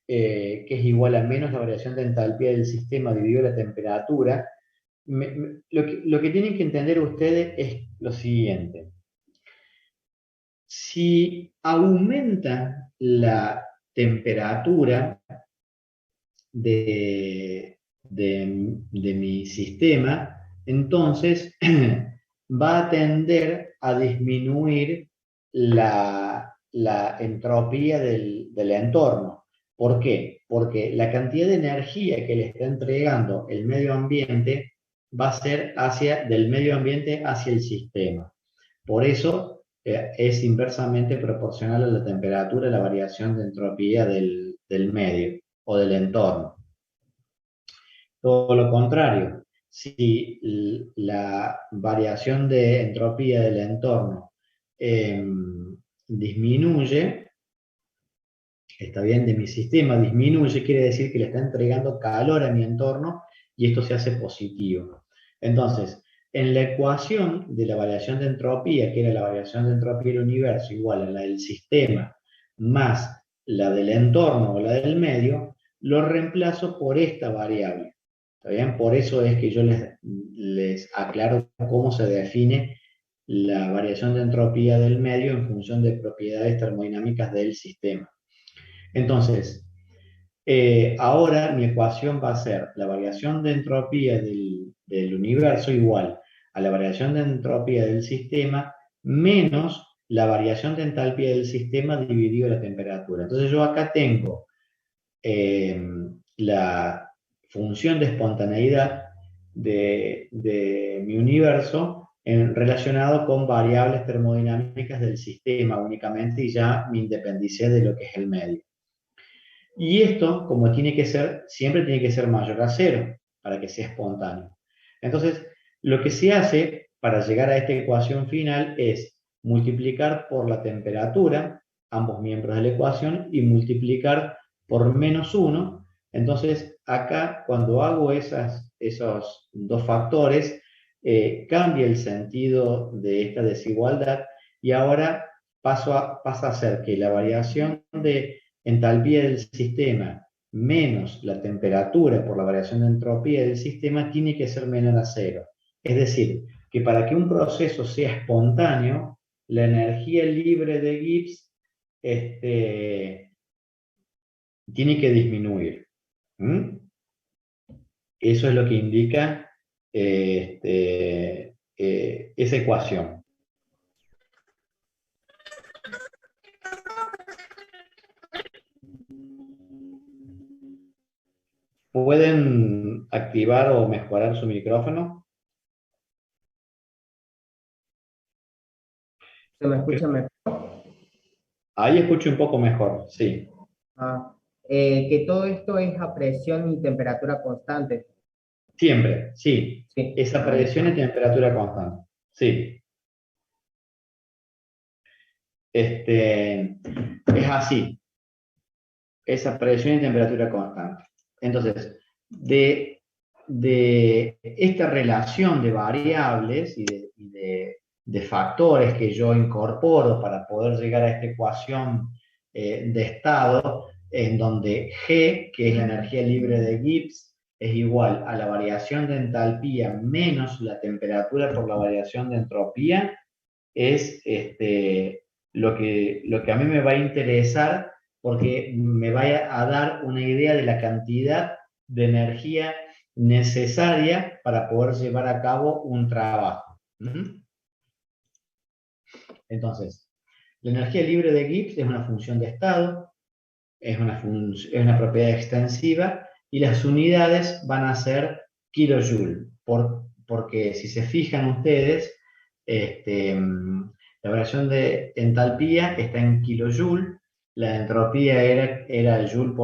que es igual a menos la variación de entalpía del sistema dividido la temperatura, lo que tienen que entender ustedes es lo siguiente. Si aumenta la temperatura de mi sistema, entonces va a tender a disminuir la entropía del entorno. ¿Por qué? Porque la cantidad de energía que le está entregando el medio ambiente va a ser del medio ambiente hacia el sistema. Por eso es inversamente proporcional a la temperatura la variación de entropía del medio o del entorno. Todo lo contrario, si la variación de entropía del entorno disminuye, está bien, de mi sistema disminuye, quiere decir que le está entregando calor a mi entorno y esto se hace positivo. Entonces, en la ecuación de la variación de entropía, que era la variación de entropía del universo igual a la del sistema más la del entorno o la del medio, lo reemplazo por esta variable. ¿Está bien? Por eso es que yo les aclaro cómo se define la variación de entropía del medio en función de propiedades termodinámicas del sistema. Entonces, ahora mi ecuación va a ser la variación de entropía del universo igual a la variación de entropía del sistema menos la variación de entalpía del sistema dividido la temperatura. Entonces yo acá tengo la función de espontaneidad de mi universo relacionado con variables termodinámicas del sistema únicamente y ya me independicé de lo que es el medio. Y esto, como tiene que ser, siempre tiene que ser mayor a cero para que sea espontáneo. Entonces, lo que se hace para llegar a esta ecuación final es multiplicar por la temperatura, ambos miembros de la ecuación, y multiplicar por -1. Entonces, acá, cuando hago esos dos factores, cambia el sentido de esta desigualdad y ahora pasa a ser que la variación de entalpía del sistema menos la temperatura por la variación de entropía del sistema tiene que ser menor a cero. Es decir, que para que un proceso sea espontáneo, la energía libre de Gibbs tiene que disminuir. Eso es lo que indica esa ecuación. ¿Pueden activar o mejorar su micrófono? ¿Se me escucha mejor? Ahí escucho un poco mejor, sí. Que todo esto es a presión y temperatura constante. Siempre, sí. Sí. Esa presión y temperatura constante. Sí. Es así. Esa presión y temperatura constante. Entonces, de esta relación de variables y de factores que yo incorporo para poder llegar a esta ecuación de estado, en donde G, que es la energía libre de Gibbs, es igual a la variación de entalpía menos la temperatura por la variación de entropía, es lo que a mí me va a interesar porque me va a dar una idea de la cantidad de energía necesaria para poder llevar a cabo un trabajo. Entonces, la energía libre de Gibbs es una función de estado, es una propiedad extensiva y las unidades van a ser kilojoule, porque si se fijan ustedes, la variación de entalpía está en kilojoule, la entropía era joule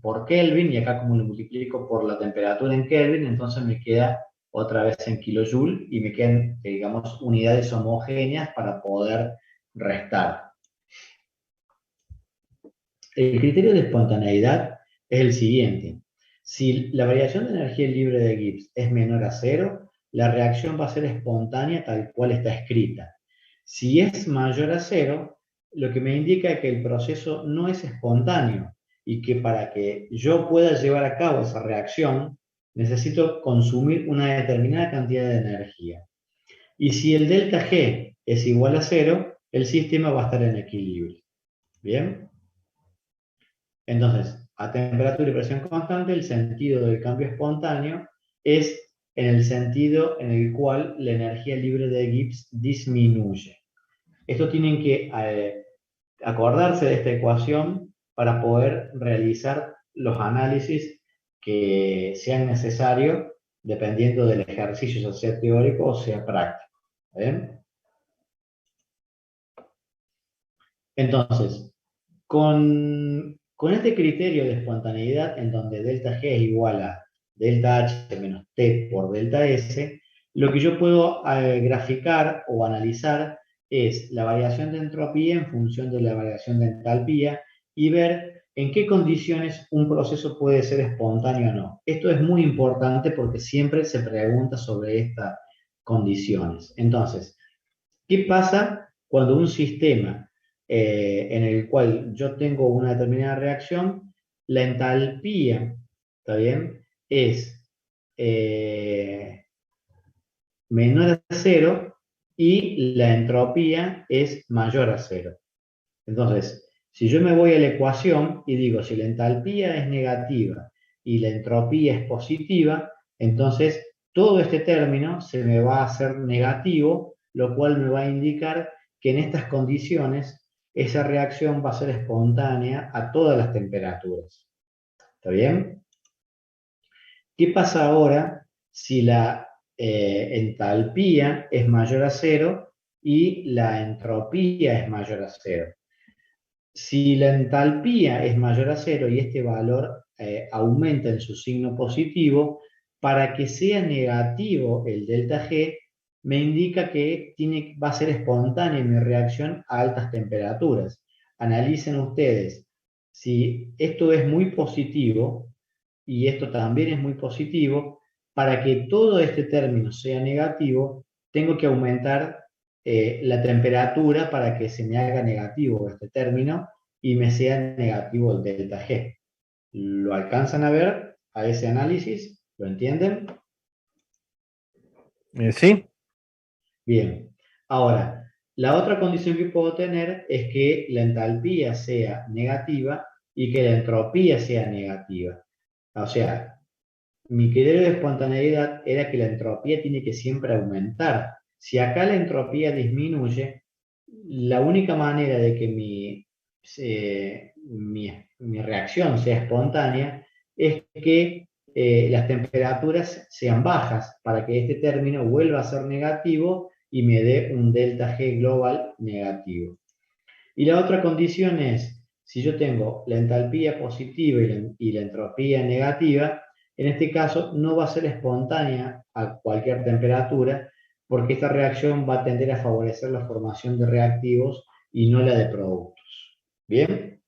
por Kelvin, y acá como lo multiplico por la temperatura en Kelvin, entonces me queda otra vez en kilojoule y me quedan, digamos, unidades homogéneas para poder restar. El criterio de espontaneidad es el siguiente. Si la variación de energía libre de Gibbs es menor a cero, la reacción va a ser espontánea tal cual está escrita. Si es mayor a cero, lo que me indica que el proceso no es espontáneo y que para que yo pueda llevar a cabo esa reacción, necesito consumir una determinada cantidad de energía. Y si el delta G es igual a cero, el sistema va a estar en equilibrio. ¿Bien? Entonces, a temperatura y presión constante, el sentido del cambio espontáneo es en el sentido en el cual la energía libre de Gibbs disminuye. Esto tienen que acordarse de esta ecuación para poder realizar los análisis que sean necesarios dependiendo del ejercicio, ya sea teórico o sea práctico. ¿Bien? Entonces, con este criterio de espontaneidad, en donde delta G es igual a delta H menos T por delta S, lo que yo puedo graficar o analizar es la variación de entropía en función de la variación de entalpía y ver en qué condiciones un proceso puede ser espontáneo o no. Esto es muy importante porque siempre se pregunta sobre estas condiciones. Entonces, ¿qué pasa cuando un sistema en el cual yo tengo una determinada reacción, la entalpía, ¿está bien?, es menor a cero y la entropía es mayor a cero? Entonces, si yo me voy a la ecuación y digo, si la entalpía es negativa y la entropía es positiva, entonces todo este término se me va a hacer negativo, lo cual me va a indicar que en estas condiciones esa reacción va a ser espontánea a todas las temperaturas. ¿Está bien? ¿Qué pasa ahora si la entalpía es mayor a 0 y la entropía es mayor a 0? Si la entalpía es mayor a 0 y este valor aumenta en su signo positivo, para que sea negativo el delta G, me indica que va a ser espontánea mi reacción a altas temperaturas. Analicen ustedes, si esto es muy positivo y esto también es muy positivo, para que todo este término sea negativo, tengo que aumentar la temperatura para que se me haga negativo este término y me sea negativo el delta G. ¿Lo alcanzan a ver a ese análisis? ¿Lo entienden? Sí, Bien. Ahora, la otra condición que puedo tener es que la entalpía sea negativa y que la entropía sea negativa. O sea, mi criterio de espontaneidad era que la entropía tiene que siempre aumentar. Si acá la entropía disminuye, la única manera de que mi reacción sea espontánea es que las temperaturas sean bajas para que este término vuelva a ser negativo y me dé un delta G global negativo. Y la otra condición es, si yo tengo la entalpía positiva y la entropía negativa, en este caso no va a ser espontánea a cualquier temperatura, porque esta reacción va a tender a favorecer la formación de reactivos y no la de productos. ¿Bien?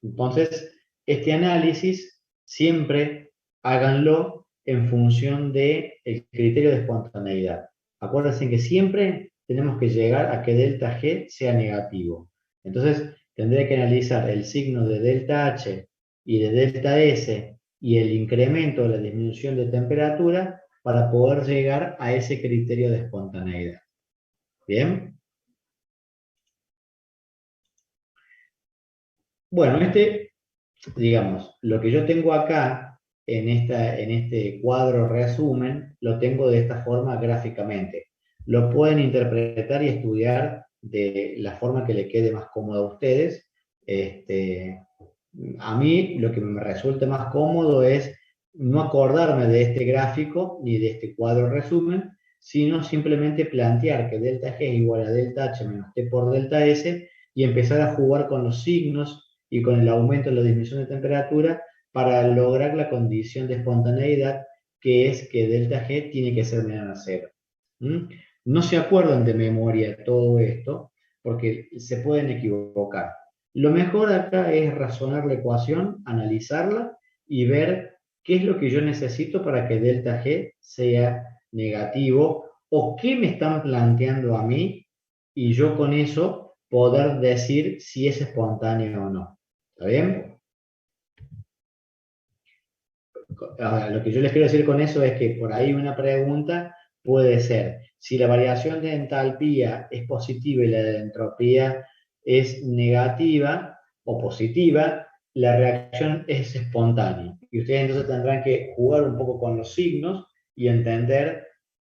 Entonces, este análisis siempre háganlo en función del criterio de espontaneidad. Acuérdense que siempre tenemos que llegar a que delta G sea negativo. Entonces, tendré que analizar el signo de delta H y de delta S y el incremento o la disminución de temperatura para poder llegar a ese criterio de espontaneidad. ¿Bien? Bueno, digamos, lo que yo tengo acá en este cuadro resumen, lo tengo de esta forma gráficamente. Lo pueden interpretar y estudiar de la forma que le quede más cómoda a ustedes. A mí lo que me resulta más cómodo es no acordarme de este gráfico ni de este cuadro resumen, sino simplemente plantear que delta G es igual a delta H menos T por delta S y empezar a jugar con los signos y con el aumento de la disminución de temperatura para lograr la condición de espontaneidad, que es que delta G tiene que ser menor a 0. No se acuerdan de memoria todo esto, porque se pueden equivocar. Lo mejor acá es razonar la ecuación, analizarla y ver qué es lo que yo necesito para que delta G sea negativo o qué me están planteando a mí y yo con eso poder decir si es espontáneo o no. ¿Está bien? Ahora, lo que yo les quiero decir con eso es que por ahí una pregunta puede ser, si la variación de entalpía es positiva y la de entropía es negativa o positiva, la reacción es espontánea. Y ustedes entonces tendrán que jugar un poco con los signos y entender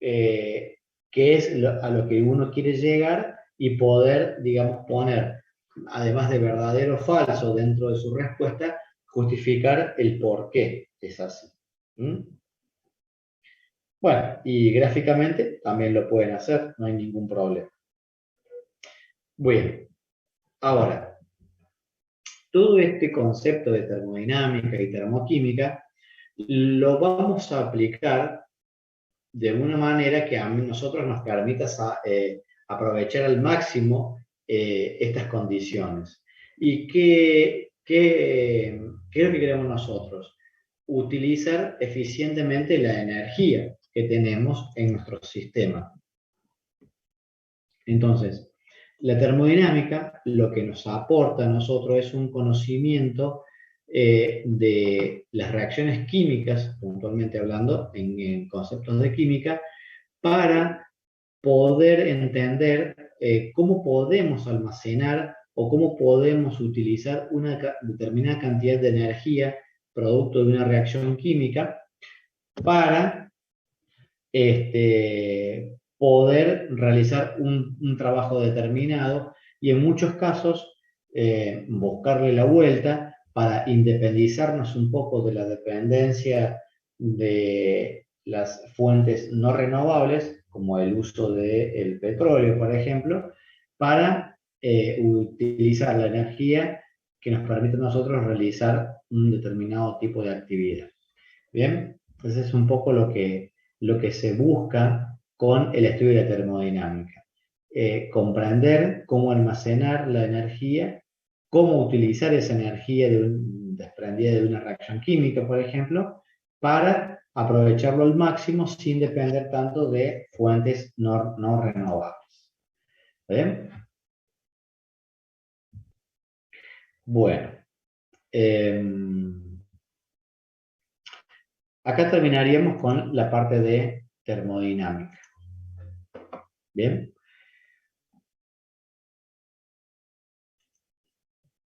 qué es a lo que uno quiere llegar y poder, digamos, poner, además de verdadero o falso dentro de su respuesta, justificar el por qué es así. Bueno, y gráficamente también lo pueden hacer, no hay ningún problema. Bien, ahora, todo este concepto de termodinámica y termoquímica lo vamos a aplicar de una manera que a nosotros nos permita aprovechar al máximo estas condiciones. ¿Y qué es lo que queremos nosotros? Utilizar eficientemente la energía que tenemos en nuestro sistema. Entonces, la termodinámica lo que nos aporta a nosotros es un conocimiento de las reacciones químicas, puntualmente hablando en conceptos de química, para poder entender cómo podemos almacenar o cómo podemos utilizar una determinada cantidad de energía producto de una reacción química para poder realizar un trabajo determinado y en muchos casos buscarle la vuelta para independizarnos un poco de la dependencia de las fuentes no renovables, como el uso del petróleo, por ejemplo, para utilizar la energía que nos permite a nosotros realizar un determinado tipo de actividad. Bien, entonces es un poco lo que se busca con el estudio de la termodinámica. Comprender cómo almacenar la energía, cómo utilizar esa energía desprendida de una reacción química, por ejemplo, para aprovecharlo al máximo sin depender tanto de fuentes no renovables. ¿Bien? Bueno, acá terminaríamos con la parte de termodinámica. Bien.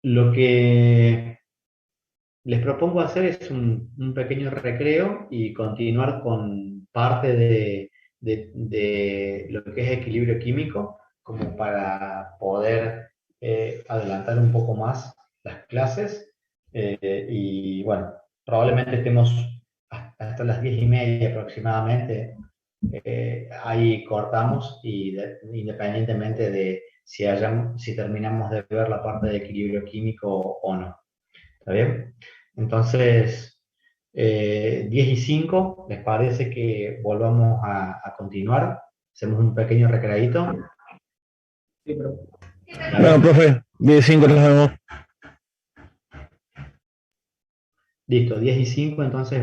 Lo que les propongo hacer es un pequeño recreo y continuar con parte de lo que es equilibrio químico, como para poder adelantar un poco más las clases. Y bueno, probablemente estemos hasta las 10:30 aproximadamente. Ahí cortamos y independientemente de si terminamos de ver la parte de equilibrio químico o no. ¿Está bien? Entonces, 10:05, ¿les parece que volvamos a continuar? Hacemos un pequeño recreadito. Sí, pero Bueno, profe, 15 nos vemos. Listo, 10:05, entonces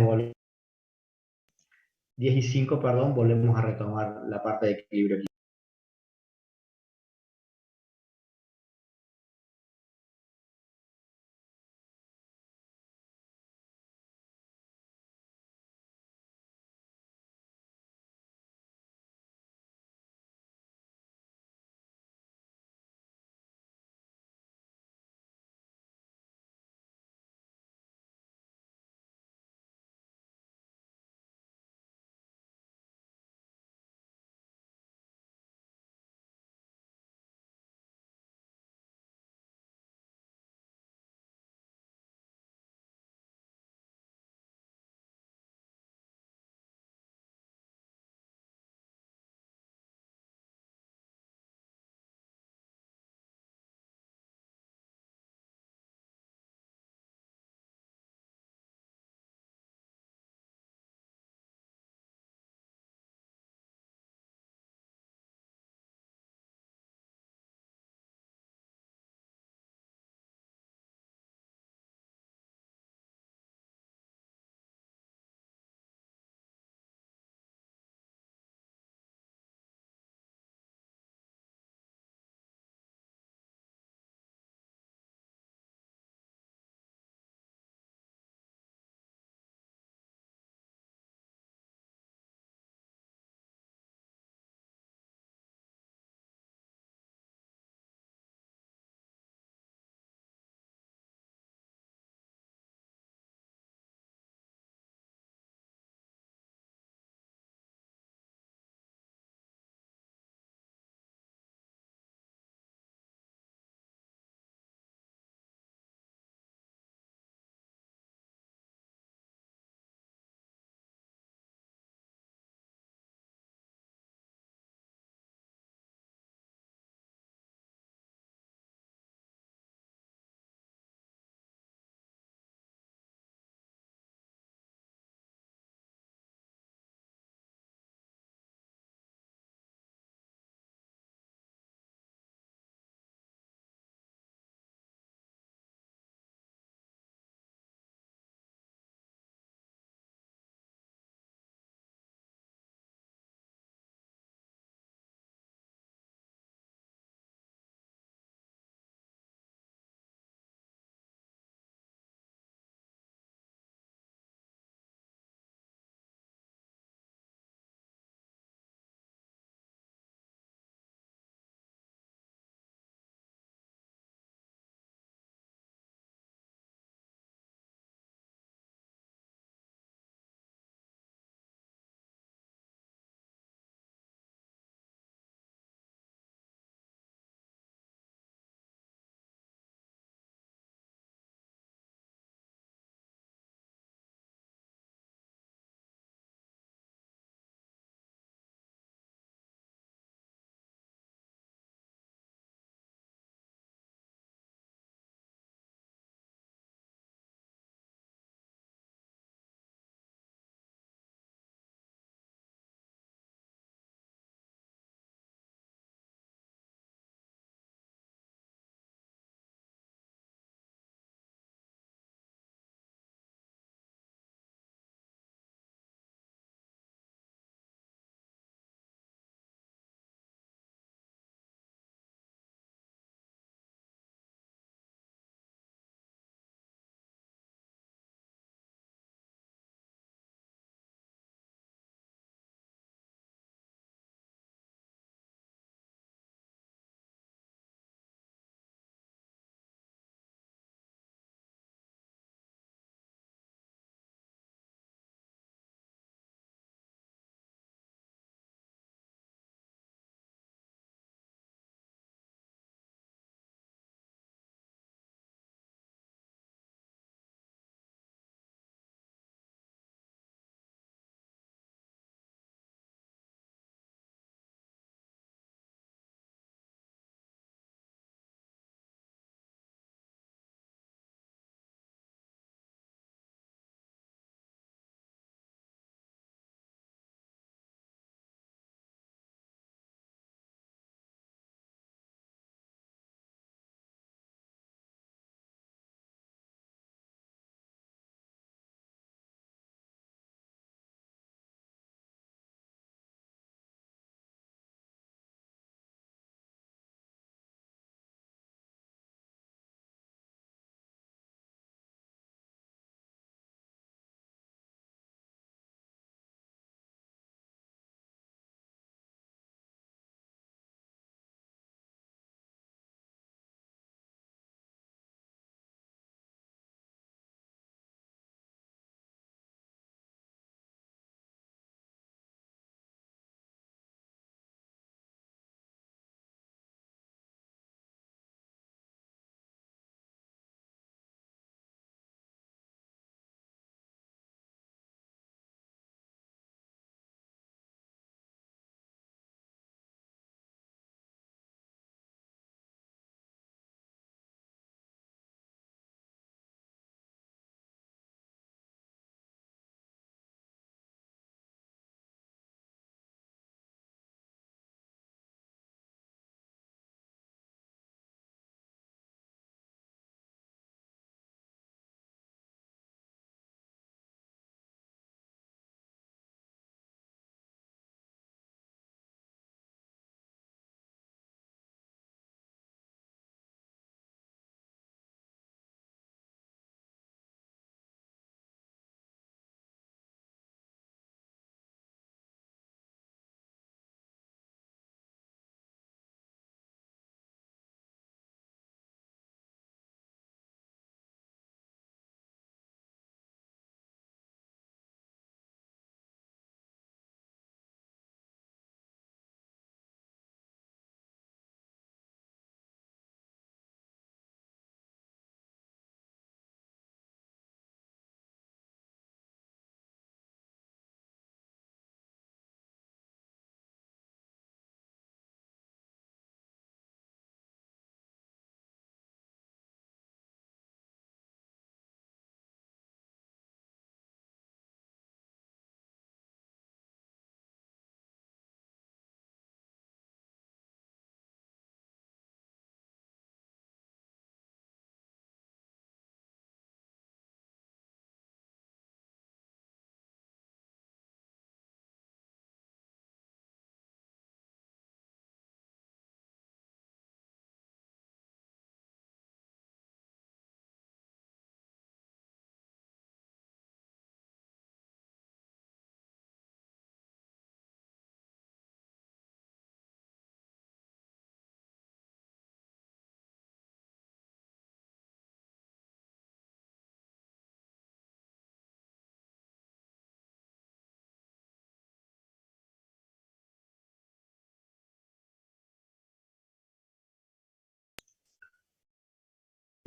10:05, perdón, volvemos a retomar la parte de equilibrio químico.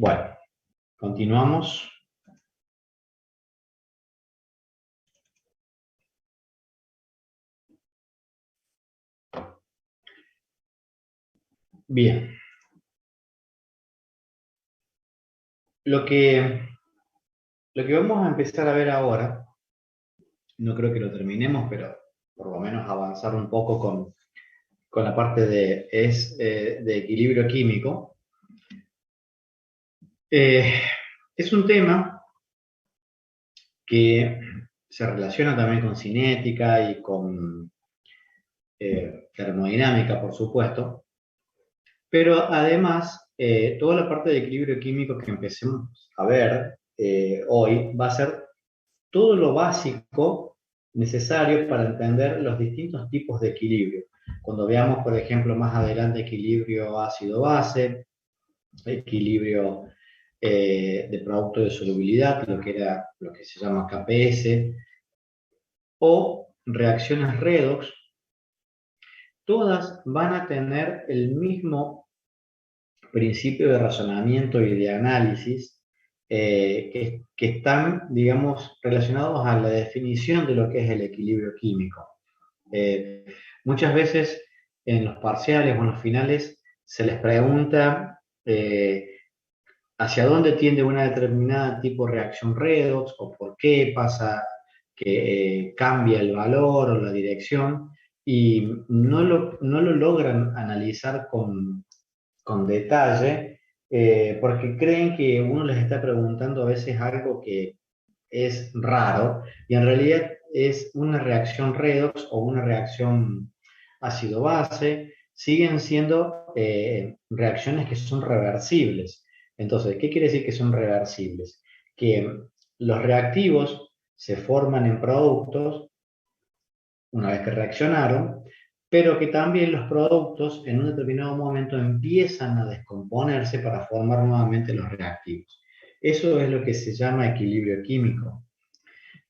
Bueno, continuamos. Bien. Lo que vamos a empezar a ver ahora, no creo que lo terminemos, pero por lo menos avanzar un poco con la parte de equilibrio químico. Es un tema que se relaciona también con cinética y con termodinámica, por supuesto, pero además toda la parte de equilibrio químico que empecemos a ver hoy va a ser todo lo básico necesario para entender los distintos tipos de equilibrio. Cuando veamos, por ejemplo, más adelante equilibrio ácido-base, equilibrio de producto de solubilidad, lo que se llama KPS, o reacciones redox, todas van a tener el mismo principio de razonamiento y de análisis que están, digamos, relacionados a la definición de lo que es el equilibrio químico. Muchas veces en los parciales o en los finales se les pregunta hacia dónde tiende una determinada tipo de reacción redox o por qué pasa que cambia el valor o la dirección y no lo logran analizar con detalle porque creen que uno les está preguntando a veces algo que es raro y en realidad es una reacción redox o una reacción ácido-base, siguen siendo reacciones que son reversibles. Entonces, ¿qué quiere decir que son reversibles? Que los reactivos se forman en productos una vez que reaccionaron, pero que también los productos en un determinado momento empiezan a descomponerse para formar nuevamente los reactivos. Eso es lo que se llama equilibrio químico.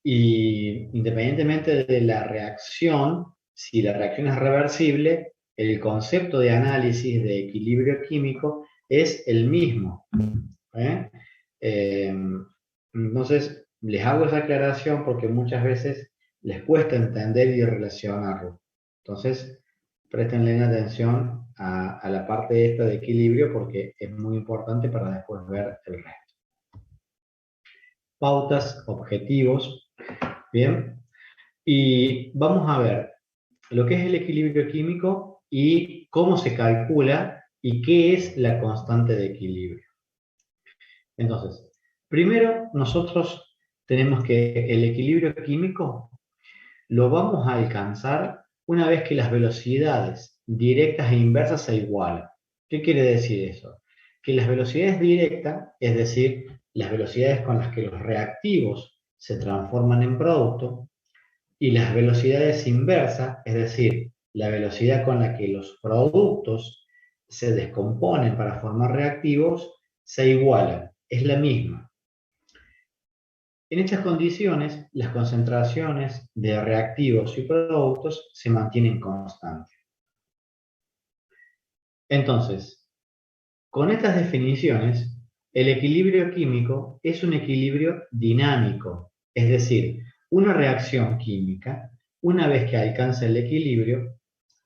Y independientemente de la reacción, si la reacción es reversible, el concepto de análisis de equilibrio químico es el mismo. ¿Eh? Entonces, les hago esa aclaración porque muchas veces les cuesta entender y relacionarlo. Entonces, prestenle atención a la parte esta de equilibrio porque es muy importante para después ver el resto. Pautas, objetivos. Bien. Y vamos a ver lo que es el equilibrio químico y cómo se calcula y qué es la constante de equilibrio. Entonces, primero nosotros tenemos que el equilibrio químico lo vamos a alcanzar una vez que las velocidades directas e inversas se igualan. ¿Qué quiere decir eso? Que las velocidades directas, es decir, las velocidades con las que los reactivos se transforman en producto, y las velocidades inversas, es decir, la velocidad con la que los productos se descomponen para formar reactivos, se igualan, es la misma. En estas condiciones, las concentraciones de reactivos y productos se mantienen constantes. Entonces, con estas definiciones, el equilibrio químico es un equilibrio dinámico, es decir, una reacción química, una vez que alcanza el equilibrio,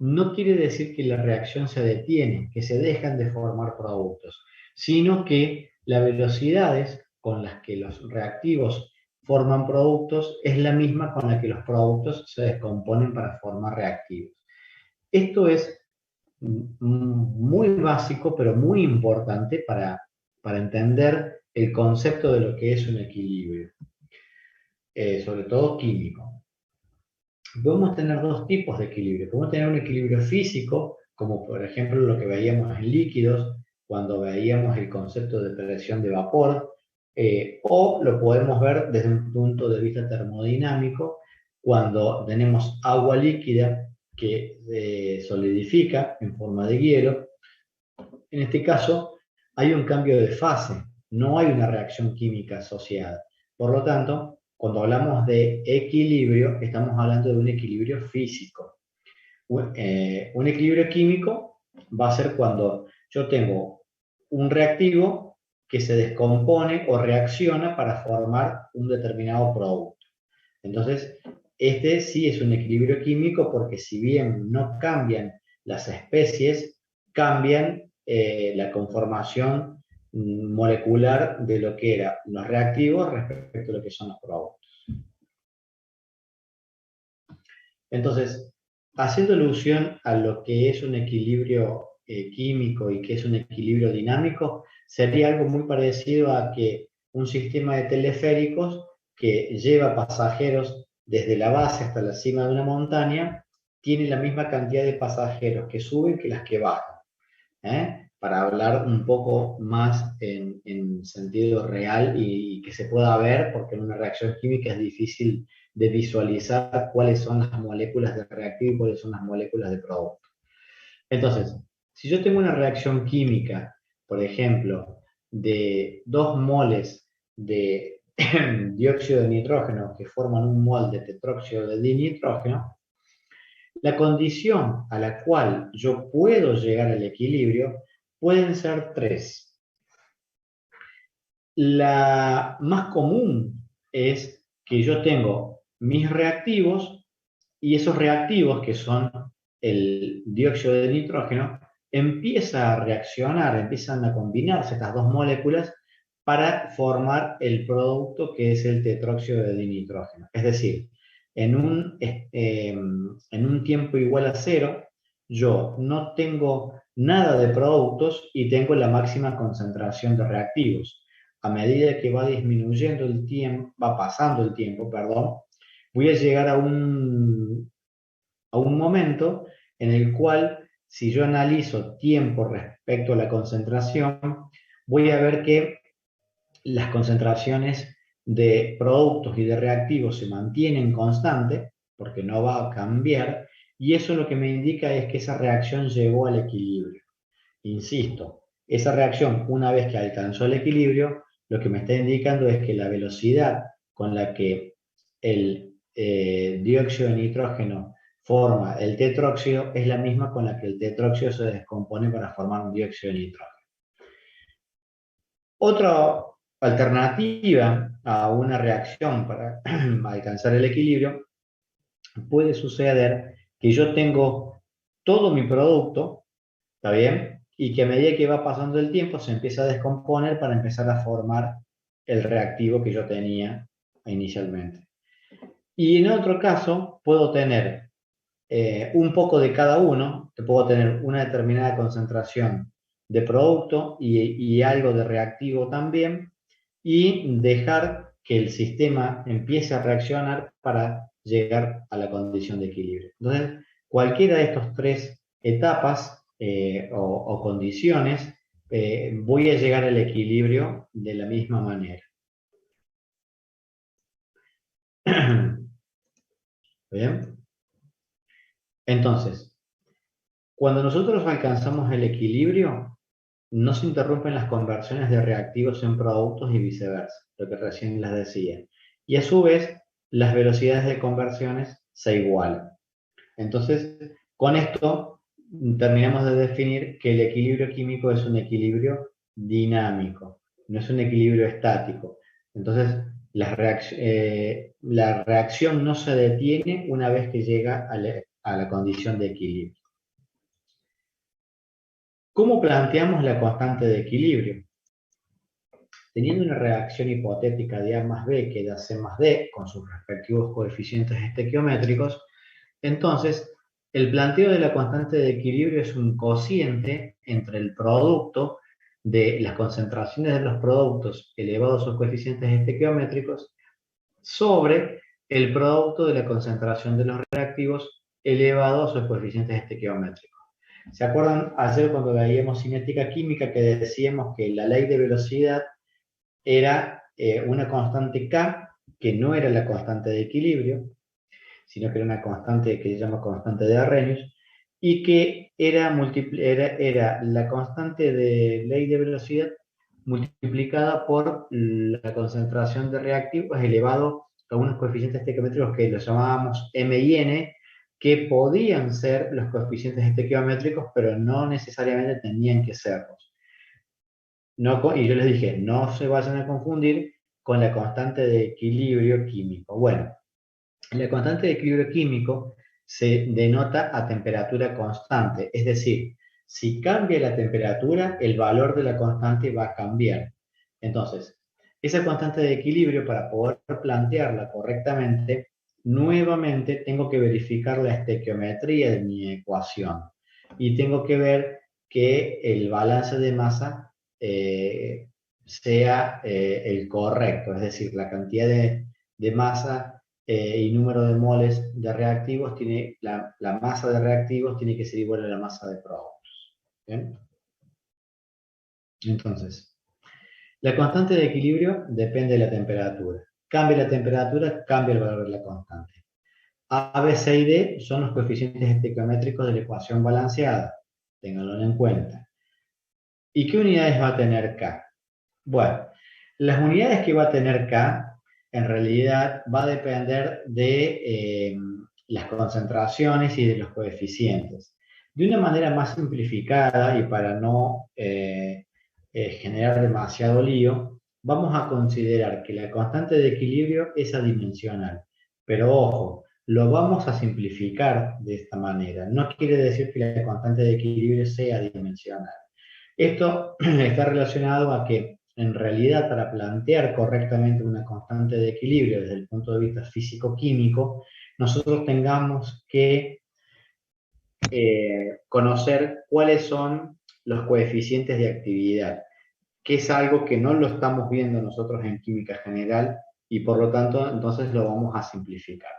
no quiere decir que la reacción se detiene, que se dejan de formar productos, sino que las velocidades con las que los reactivos forman productos es la misma con la que los productos se descomponen para formar reactivos. Esto es muy básico, pero muy importante para entender el concepto de lo que es un equilibrio, sobre todo químico. Podemos tener dos tipos de equilibrio. Podemos tener un equilibrio físico, como por ejemplo lo que veíamos en líquidos, cuando veíamos el concepto de presión de vapor, o lo podemos ver desde un punto de vista termodinámico, cuando tenemos agua líquida que solidifica en forma de hielo. En este caso, hay un cambio de fase, no hay una reacción química asociada. Por lo tanto, cuando hablamos de equilibrio, estamos hablando de un equilibrio físico. Un equilibrio químico va a ser cuando yo tengo un reactivo que se descompone o reacciona para formar un determinado producto. Entonces, este sí es un equilibrio químico porque si bien no cambian las especies, cambian la conformación molecular de lo que eran los reactivos respecto a lo que son los productos. Entonces, haciendo alusión a lo que es un equilibrio químico y que es un equilibrio dinámico, sería algo muy parecido a que un sistema de teleféricos que lleva pasajeros desde la base hasta la cima de una montaña, tiene la misma cantidad de pasajeros que suben que las que bajan. Para hablar un poco más en sentido real y que se pueda ver, porque en una reacción química es difícil de visualizar cuáles son las moléculas de reactivo y cuáles son las moléculas de producto. Entonces, si yo tengo una reacción química, por ejemplo, de 2 moles de dióxido de nitrógeno que forman un mol de tetróxido de dinitrógeno, la condición a la cual yo puedo llegar al equilibrio pueden ser 3. La más común es que yo tengo mis reactivos y esos reactivos, que son el dióxido de nitrógeno, empieza a reaccionar, empiezan a combinarse estas 2 moléculas para formar el producto que es el tetróxido de dinitrógeno. Es decir, en un tiempo igual a 0, yo no tengo nada de productos y tengo la máxima concentración de reactivos. A medida que va disminuyendo el tiempo, va pasando el tiempo, perdón, voy a llegar a un momento en el cual, si yo analizo tiempo respecto a la concentración, voy a ver que las concentraciones de productos y de reactivos se mantienen constantes, porque no va a cambiar, y eso lo que me indica es que esa reacción llegó al equilibrio. Insisto, esa reacción, una vez que alcanzó el equilibrio, lo que me está indicando es que la velocidad con la que el dióxido de nitrógeno forma el tetróxido es la misma con la que el tetróxido se descompone para formar un dióxido de nitrógeno. Otra alternativa a una reacción para alcanzar el equilibrio puede suceder que yo tengo todo mi producto, ¿está bien? Y que a medida que va pasando el tiempo se empieza a descomponer para empezar a formar el reactivo que yo tenía inicialmente. Y en otro caso puedo tener un poco de cada uno, que puedo tener una determinada concentración de producto y algo de reactivo también, y dejar que el sistema empiece a reaccionar para llegar a la condición de equilibrio. Entonces, cualquiera de estas 3 etapas o condiciones, voy a llegar al equilibrio de la misma manera. ¿Bien? Entonces, cuando nosotros alcanzamos el equilibrio, no se interrumpen las conversiones de reactivos en productos y viceversa, lo que recién les decía. Y a su vez, las velocidades de conversiones se igualan. Entonces, con esto terminamos de definir que el equilibrio químico es un equilibrio dinámico, no es un equilibrio estático. Entonces, la reacción no se detiene una vez que llega a la condición de equilibrio. ¿Cómo planteamos la constante de equilibrio? Teniendo una reacción hipotética de A más B que da C más D, con sus respectivos coeficientes estequiométricos, entonces el planteo de la constante de equilibrio es un cociente entre el producto de las concentraciones de los productos elevados a sus coeficientes estequiométricos sobre el producto de la concentración de los reactivos elevado a sus coeficientes estequiométricos. ¿Se acuerdan ayer cuando veíamos cinética química que decíamos que la ley de velocidad era una constante K, que no era la constante de equilibrio, sino que era una constante que se llama constante de Arrhenius, y que era la constante de ley de velocidad multiplicada por la concentración de reactivos elevado a unos coeficientes estequiométricos que los llamábamos M y N, que podían ser los coeficientes estequiométricos, pero no necesariamente tenían que serlos. y yo les dije, no se vayan a confundir con la constante de equilibrio químico. Bueno, la constante de equilibrio químico se denota a temperatura constante, es decir, si cambia la temperatura, el valor de la constante va a cambiar. Entonces, esa constante de equilibrio, para poder plantearla correctamente, nuevamente tengo que verificar la estequiometría de mi ecuación y tengo que ver que el balance de masa sea el correcto, es decir, la cantidad de masa y número de moles de reactivos, la masa de reactivos tiene que ser igual a la masa de productos. ¿Bien? Entonces, la constante de equilibrio depende de la temperatura. Cambia la temperatura, cambia el valor de la constante. A, B, C y D son los coeficientes estequiométricos de la ecuación balanceada. Ténganlo en cuenta. ¿Y qué unidades va a tener K? Bueno, las unidades que va a tener K, en realidad, va a depender de las concentraciones y de los coeficientes. De una manera más simplificada y para no generar demasiado lío, vamos a considerar que la constante de equilibrio es adimensional. Pero ojo, lo vamos a simplificar de esta manera. No quiere decir que la constante de equilibrio sea adimensional. Esto está relacionado a que, en realidad, para plantear correctamente una constante de equilibrio desde el punto de vista físico-químico, nosotros tengamos que conocer cuáles son los coeficientes de actividad, que es algo que no lo estamos viendo nosotros en química general y por lo tanto entonces lo vamos a simplificar.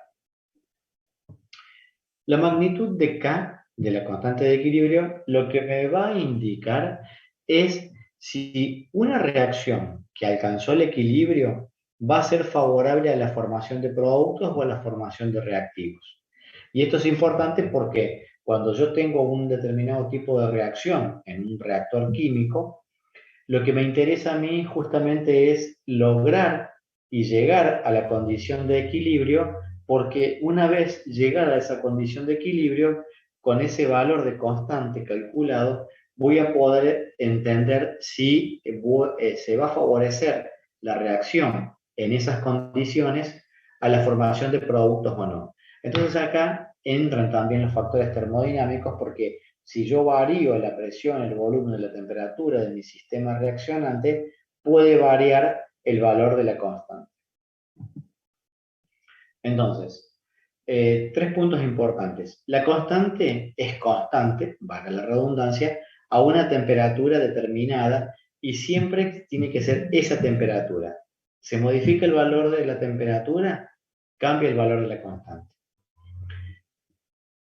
La magnitud de K, de la constante de equilibrio, lo que me va a indicar es si una reacción que alcanzó el equilibrio va a ser favorable a la formación de productos o a la formación de reactivos. Y esto es importante porque cuando yo tengo un determinado tipo de reacción en un reactor químico, lo que me interesa a mí justamente es lograr y llegar a la condición de equilibrio, porque una vez llegada a esa condición de equilibrio, con ese valor de constante calculado, voy a poder entender si se va a favorecer la reacción en esas condiciones a la formación de productos o no. Entonces acá entran también los factores termodinámicos porque si yo varío la presión, el volumen, la temperatura de mi sistema reaccionante, puede variar el valor de la constante. Entonces, 3 puntos importantes. La constante es constante, valga la redundancia, a una temperatura determinada y siempre tiene que ser esa temperatura. Se modifica el valor de la temperatura, cambia el valor de la constante.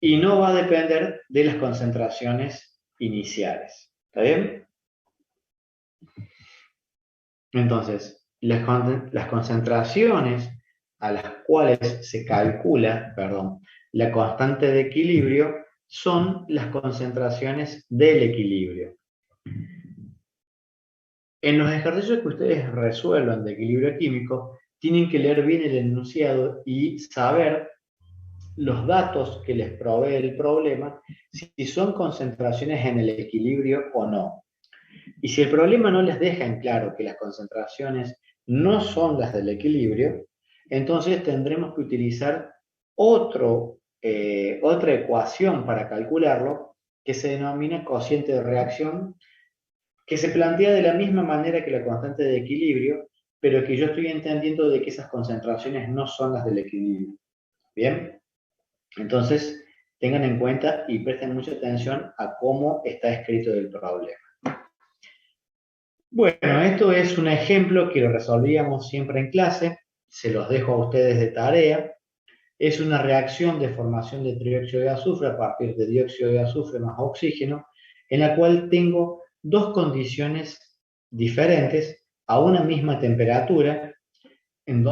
Y no va a depender de las concentraciones iniciales. ¿Está bien? Entonces, las concentraciones a las cuales se calcula, la constante de equilibrio son las concentraciones del equilibrio. En los ejercicios que ustedes resuelvan de equilibrio químico, tienen que leer bien el enunciado y saber los datos que les provee el problema, si son concentraciones en el equilibrio o no. Y si el problema no les deja en claro que las concentraciones no son las del equilibrio, entonces tendremos que utilizar otra ecuación para calcularlo, que se denomina cociente de reacción, que se plantea de la misma manera que la constante de equilibrio, pero que yo estoy entendiendo de que esas concentraciones no son las del equilibrio. ¿Bien? Entonces, tengan en cuenta y presten mucha atención a cómo está escrito el problema. Bueno, esto es un ejemplo que lo resolvíamos siempre en clase, se los dejo a ustedes de tarea. Es una reacción de formación de trióxido de azufre a partir de dióxido de azufre más oxígeno, en la cual tengo dos condiciones diferentes a una misma temperatura, en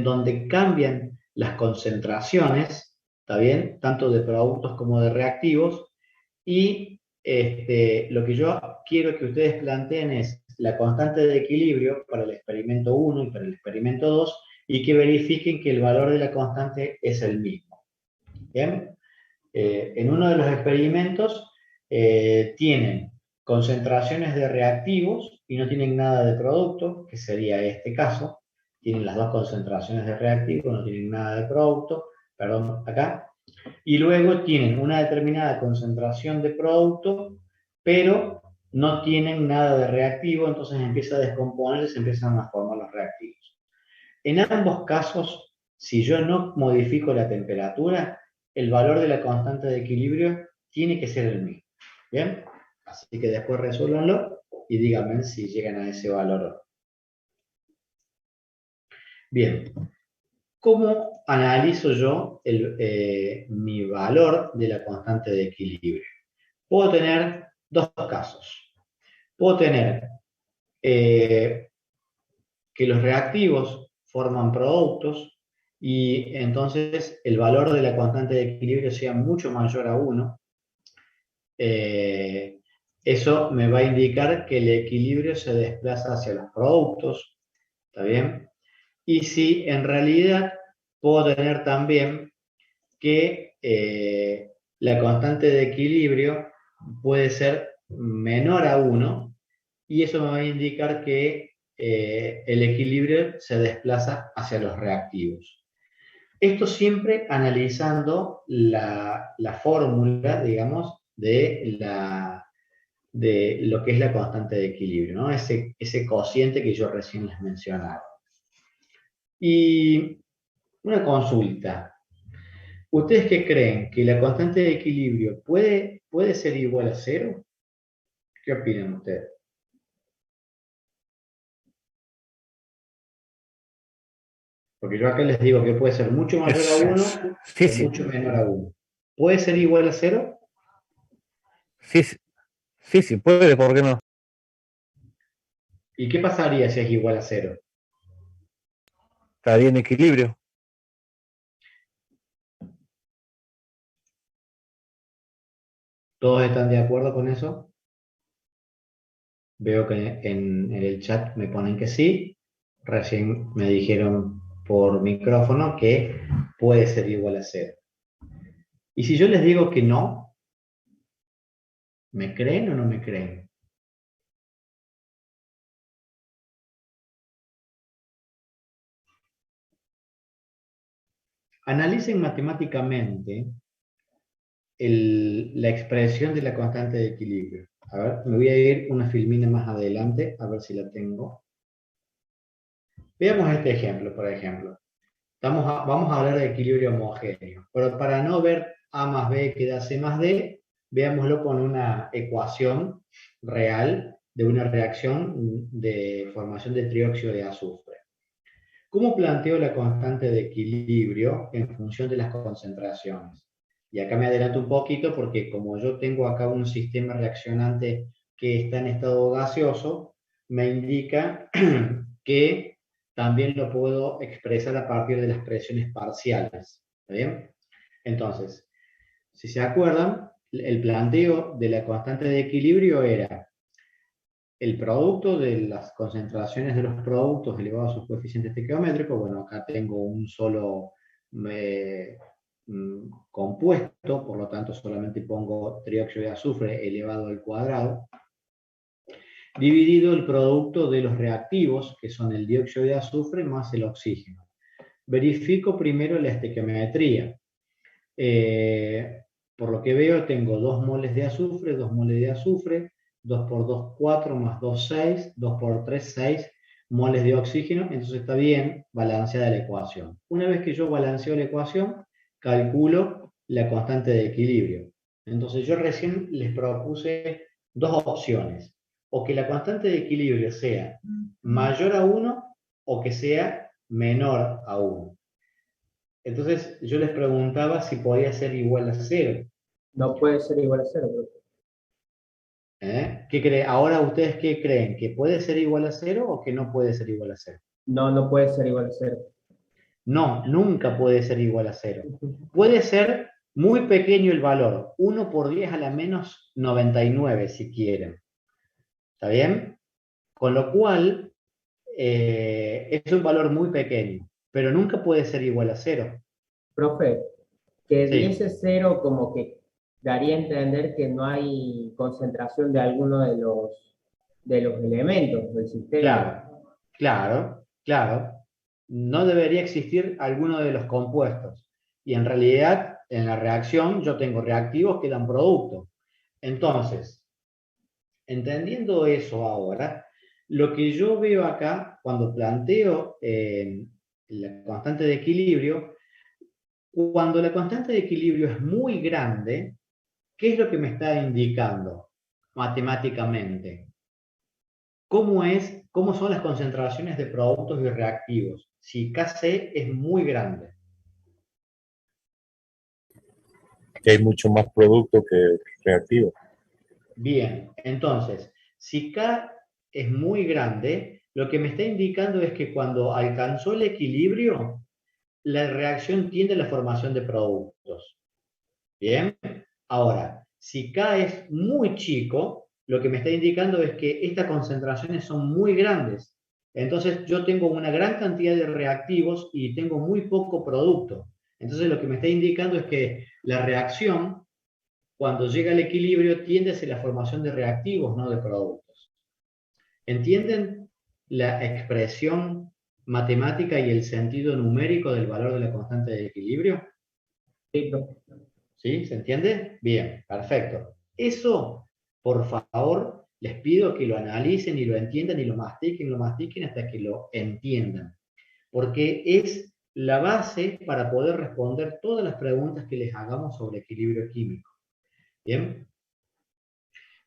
donde cambian las concentraciones, ¿está bien? Tanto de productos como de reactivos, y lo que yo quiero que ustedes planteen es la constante de equilibrio para el experimento 1 y para el experimento 2 y que verifiquen que el valor de la constante es el mismo. ¿Bien? En uno de los experimentos tienen concentraciones de reactivos y no tienen nada de producto, que sería este caso. Tienen las dos concentraciones de reactivos, no tienen nada de producto, perdón, acá. Y luego tienen una determinada concentración de producto, pero no tienen nada de reactivo, entonces empieza a descomponerse y se empiezan a formar los reactivos. En ambos casos, si yo no modifico la temperatura, el valor de la constante de equilibrio tiene que ser el mismo. ¿Bien? Así que después resuélvanlo y díganme si llegan a ese valor o no. Bien, ¿cómo analizo yo mi valor de la constante de equilibrio? Puedo tener dos casos. Puedo tener que los reactivos forman productos y entonces el valor de la constante de equilibrio sea mucho mayor a 1. Eso me va a indicar que el equilibrio se desplaza hacia los productos, ¿está bien? Y si en realidad puedo tener también que la constante de equilibrio puede ser menor a 1 y eso me va a indicar que el equilibrio se desplaza hacia los reactivos. Esto siempre analizando la fórmula, digamos, de lo que es la constante de equilibrio, ¿no? Ese cociente que yo recién les mencionaba. Y una consulta. ¿Ustedes qué creen? ¿Que la constante de equilibrio puede ser igual a 0? ¿Qué opinan ustedes? Porque yo acá les digo que puede ser mucho mayor a 1 Sí, o sí, mucho menor a 1. ¿Puede ser igual a 0? sí, sí, sí, puede, ¿por qué no? ¿Y qué pasaría si es igual a 0? Estaría en equilibrio. ¿Todos están de acuerdo con eso? Veo que en el chat me ponen que sí. Recién me dijeron por micrófono que puede ser igual a 0. Y si yo les digo que no, ¿me creen o no me creen? Analicen matemáticamente la expresión de la constante de equilibrio. A ver, me voy a ir una filmina más adelante, a ver si la tengo. Veamos este ejemplo, por ejemplo. Vamos a hablar de equilibrio homogéneo, pero para no ver A más B que da C más D, veámoslo con una ecuación real de una reacción de formación de trióxido de azufre. ¿Cómo planteo la constante de equilibrio en función de las concentraciones? Y acá me adelanto un poquito porque como yo tengo acá un sistema reaccionante que está en estado gaseoso, me indica que también lo puedo expresar a partir de las presiones parciales. ¿Está bien? Entonces, si se acuerdan, el planteo de la constante de equilibrio era el producto de las concentraciones de los productos elevado a su coeficiente estequiométrico. Bueno, acá tengo un solo compuesto, por lo tanto solamente pongo trióxido de azufre elevado al cuadrado, dividido el producto de los reactivos, que son el dióxido de azufre más el oxígeno. Verifico primero la estequiometría. Por lo que veo, tengo 2 moles de azufre, 2 moles de azufre, 2 por 2, 4, más 2, 6, 2 por 3, 6 moles de oxígeno, entonces está bien balanceada la ecuación. Una vez que yo balanceo la ecuación, calculo la constante de equilibrio. Entonces yo recién les propuse dos opciones, o que la constante de equilibrio sea mayor a 1 o que sea menor a 1. Entonces yo les preguntaba si podía ser igual a 0. No puede ser igual a 0, profe. Ahora ustedes qué creen, ¿que puede ser igual a 0 o que no puede ser igual a 0? No, no puede ser igual a 0. No, nunca puede ser igual a 0. Puede ser muy pequeño el valor, 1 por 10 a la menos 99 si quieren. ¿Está bien? Con lo cual, es un valor muy pequeño, pero nunca puede ser igual a 0. Profe, que Sí. diese 0 como que daría a entender que no hay concentración de alguno de los elementos del sistema. Claro, claro, claro. No debería existir alguno de los compuestos. Y en realidad, en la reacción, yo tengo reactivos que dan producto. Entonces, entendiendo eso ahora, lo que yo veo acá, cuando planteo la constante de equilibrio, cuando la constante de equilibrio es muy grande, ¿qué es lo que me está indicando matemáticamente? ¿Cómo son las concentraciones de productos y reactivos? Si Kc es muy grande. Que hay mucho más producto que reactivo. Bien, entonces, si K es muy grande, lo que me está indicando es que cuando alcanzó el equilibrio, la reacción tiende a la formación de productos. Bien, ahora, si K es muy chico, lo que me está indicando es que estas concentraciones son muy grandes. Entonces yo tengo una gran cantidad de reactivos y tengo muy poco producto. Entonces lo que me está indicando es que la reacción, cuando llega al equilibrio, tiende hacia la formación de reactivos, no de productos. ¿Entienden la expresión matemática y el sentido numérico del valor de la constante de equilibrio? Sí, ¿Sí? ¿Se entiende? Bien, perfecto. Eso, por favor, les pido que lo analicen y lo entiendan y lo mastiquen hasta que lo entiendan. Porque es la base para poder responder todas las preguntas que les hagamos sobre equilibrio químico. ¿Bien?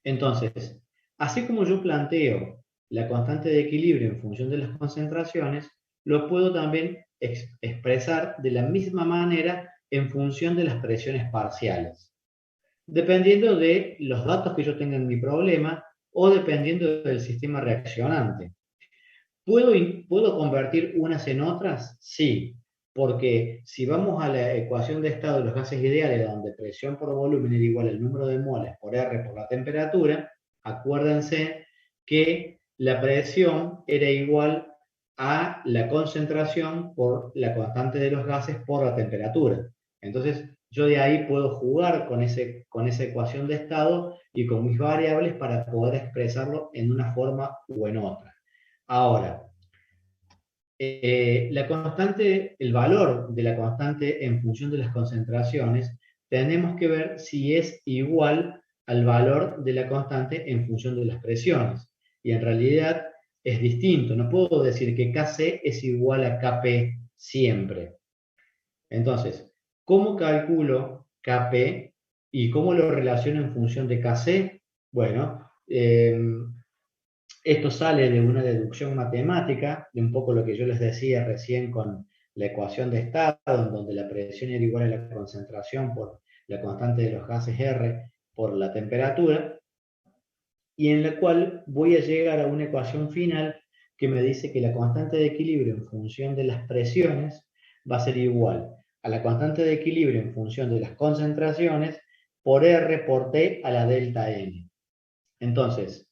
Entonces, así como yo planteo la constante de equilibrio en función de las concentraciones, lo puedo también expresar de la misma manera en función de las presiones parciales, dependiendo de los datos que yo tenga en mi problema o dependiendo del sistema reaccionante. ¿Puedo convertir unas en otras? Sí, porque si vamos a la ecuación de estado de los gases ideales, donde presión por volumen era igual al número de moles por R por la temperatura, acuérdense que la presión era igual a la concentración por la constante de los gases por la temperatura. Entonces, yo de ahí puedo jugar con esa ecuación de estado y con mis variables para poder expresarlo en una forma o en otra. Ahora, el valor de la constante en función de las concentraciones, tenemos que ver si es igual al valor de la constante en función de las presiones. Y en realidad es distinto. No puedo decir que Kc es igual a Kp siempre. Entonces, ¿cómo calculo Kp y cómo lo relaciono en función de Kc? Bueno, esto sale de una deducción matemática, de un poco lo que yo les decía recién con la ecuación de estado, en donde la presión era igual a la concentración por la constante de los gases R por la temperatura, y en la cual voy a llegar a una ecuación final que me dice que la constante de equilibrio en función de las presiones va a ser igual a la constante de equilibrio en función de las concentraciones por R por T a la delta N. Entonces,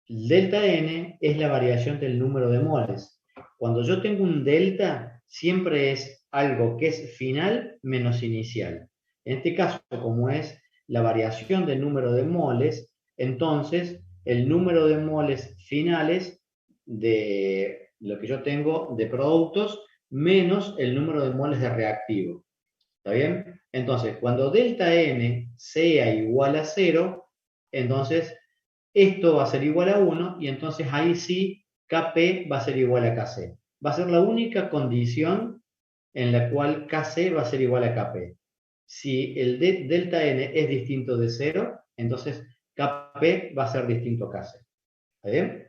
delta N es la variación del número de moles. Cuando yo tengo un delta, siempre es algo que es final menos inicial. En este caso, como es la variación del número de moles, entonces el número de moles finales de lo que yo tengo de productos menos el número de moles de reactivo. ¿Está bien? Entonces, cuando delta N sea igual a 0, entonces esto va a ser igual a 1 y entonces ahí sí Kp va a ser igual a Kc. Va a ser la única condición en la cual Kc va a ser igual a Kp. Si el delta n es distinto de 0, entonces Kp va a ser distinto a Kc. ¿Está bien?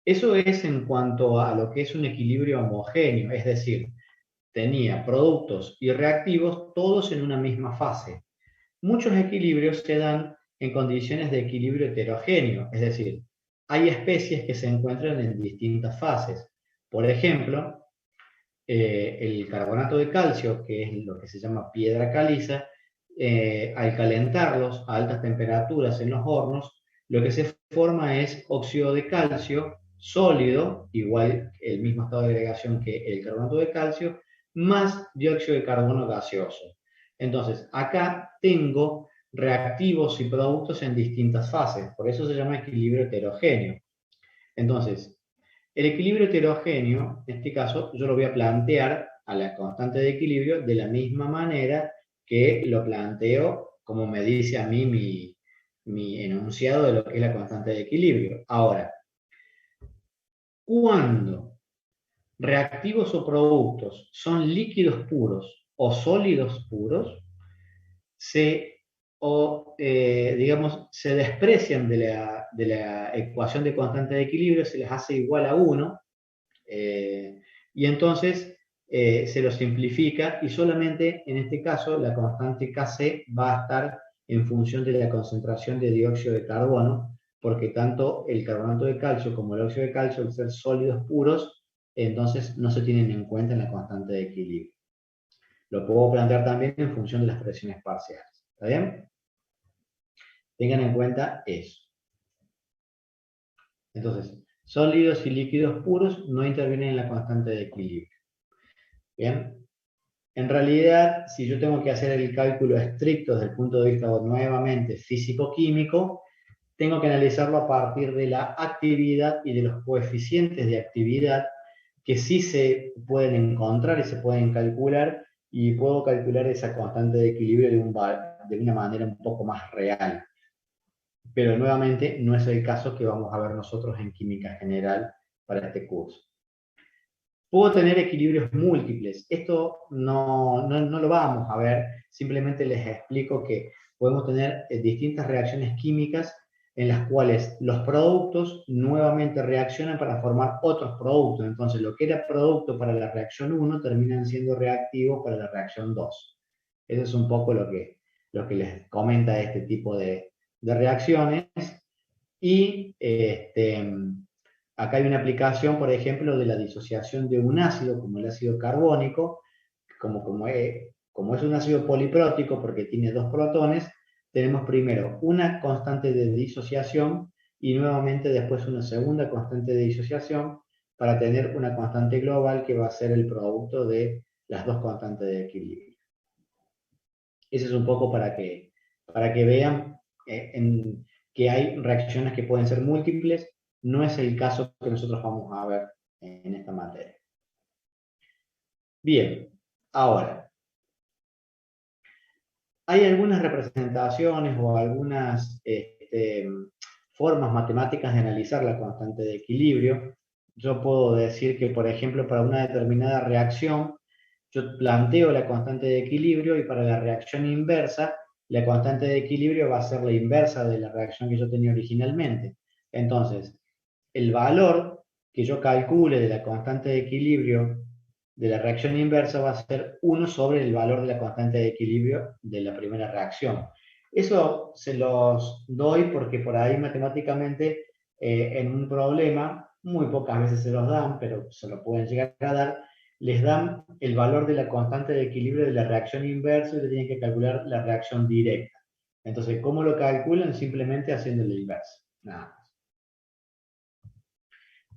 Eso es en cuanto a lo que es un equilibrio homogéneo, es decir, tenía productos y reactivos todos en una misma fase. Muchos equilibrios se dan en condiciones de equilibrio heterogéneo, es decir, hay especies que se encuentran en distintas fases. Por ejemplo, el carbonato de calcio, que es lo que se llama piedra caliza, al calentarlos a altas temperaturas en los hornos, lo que se forma es óxido de calcio sólido, igual el mismo estado de agregación que el carbonato de calcio, más dióxido de carbono gaseoso. Entonces, acá tengo reactivos y productos en distintas fases, por eso se llama equilibrio heterogéneo. Entonces, el equilibrio heterogéneo, en este caso, yo lo voy a plantear a la constante de equilibrio de la misma manera que lo planteo, como me dice a mí mi enunciado de lo que es la constante de equilibrio. Ahora, cuando reactivos o productos son líquidos puros o sólidos puros, digamos, se desprecian de la ecuación de constante de equilibrio, se les hace igual a 1, y entonces se lo simplifica y solamente en este caso la constante Kc va a estar en función de la concentración de dióxido de carbono, porque tanto el carbonato de calcio como el óxido de calcio, al ser sólidos puros, entonces no se tienen en cuenta en la constante de equilibrio. Lo puedo plantear también en función de las presiones parciales. ¿Está bien? Tengan en cuenta eso. Entonces, sólidos y líquidos puros no intervienen en la constante de equilibrio. Bien. En realidad, si yo tengo que hacer el cálculo estricto desde el punto de vista nuevamente físico-químico, tengo que analizarlo a partir de la actividad y de los coeficientes de actividad que sí se pueden encontrar y se pueden calcular, y puedo calcular esa constante de equilibrio de una manera un poco más real. Pero nuevamente no es el caso que vamos a ver nosotros en química general para este curso. Puedo tener equilibrios múltiples. Esto no lo vamos a ver, simplemente les explico que podemos tener distintas reacciones químicas en las cuales los productos nuevamente reaccionan para formar otros productos. Entonces, lo que era producto para la reacción 1 terminan siendo reactivos para la reacción 2. Eso es un poco lo que les comenta este tipo de reacciones. Y acá hay una aplicación, por ejemplo, de la disociación de un ácido, como el ácido carbónico, como es un ácido poliprótico porque tiene 2 protones, tenemos primero una constante de disociación y nuevamente después una segunda constante de disociación para tener una constante global que va a ser el producto de las 2 constantes de equilibrio. Ese es un poco para que vean que hay reacciones que pueden ser múltiples. No es el caso que nosotros vamos a ver en esta materia. Bien, ahora, hay algunas representaciones o algunas formas matemáticas de analizar la constante de equilibrio. Yo puedo decir que, por ejemplo, para una determinada reacción, yo planteo la constante de equilibrio y para la reacción inversa, la constante de equilibrio va a ser la inversa de la reacción que yo tenía originalmente. Entonces, el valor que yo calcule de la constante de equilibrio de la reacción inversa va a ser 1 sobre el valor de la constante de equilibrio de la primera reacción. Eso se los doy porque por ahí matemáticamente en un problema, muy pocas veces se los dan, pero se lo pueden llegar a dar, les dan el valor de la constante de equilibrio de la reacción inversa y le tienen que calcular la reacción directa. Entonces, ¿cómo lo calculan? Simplemente haciendo la inversa. Nada más.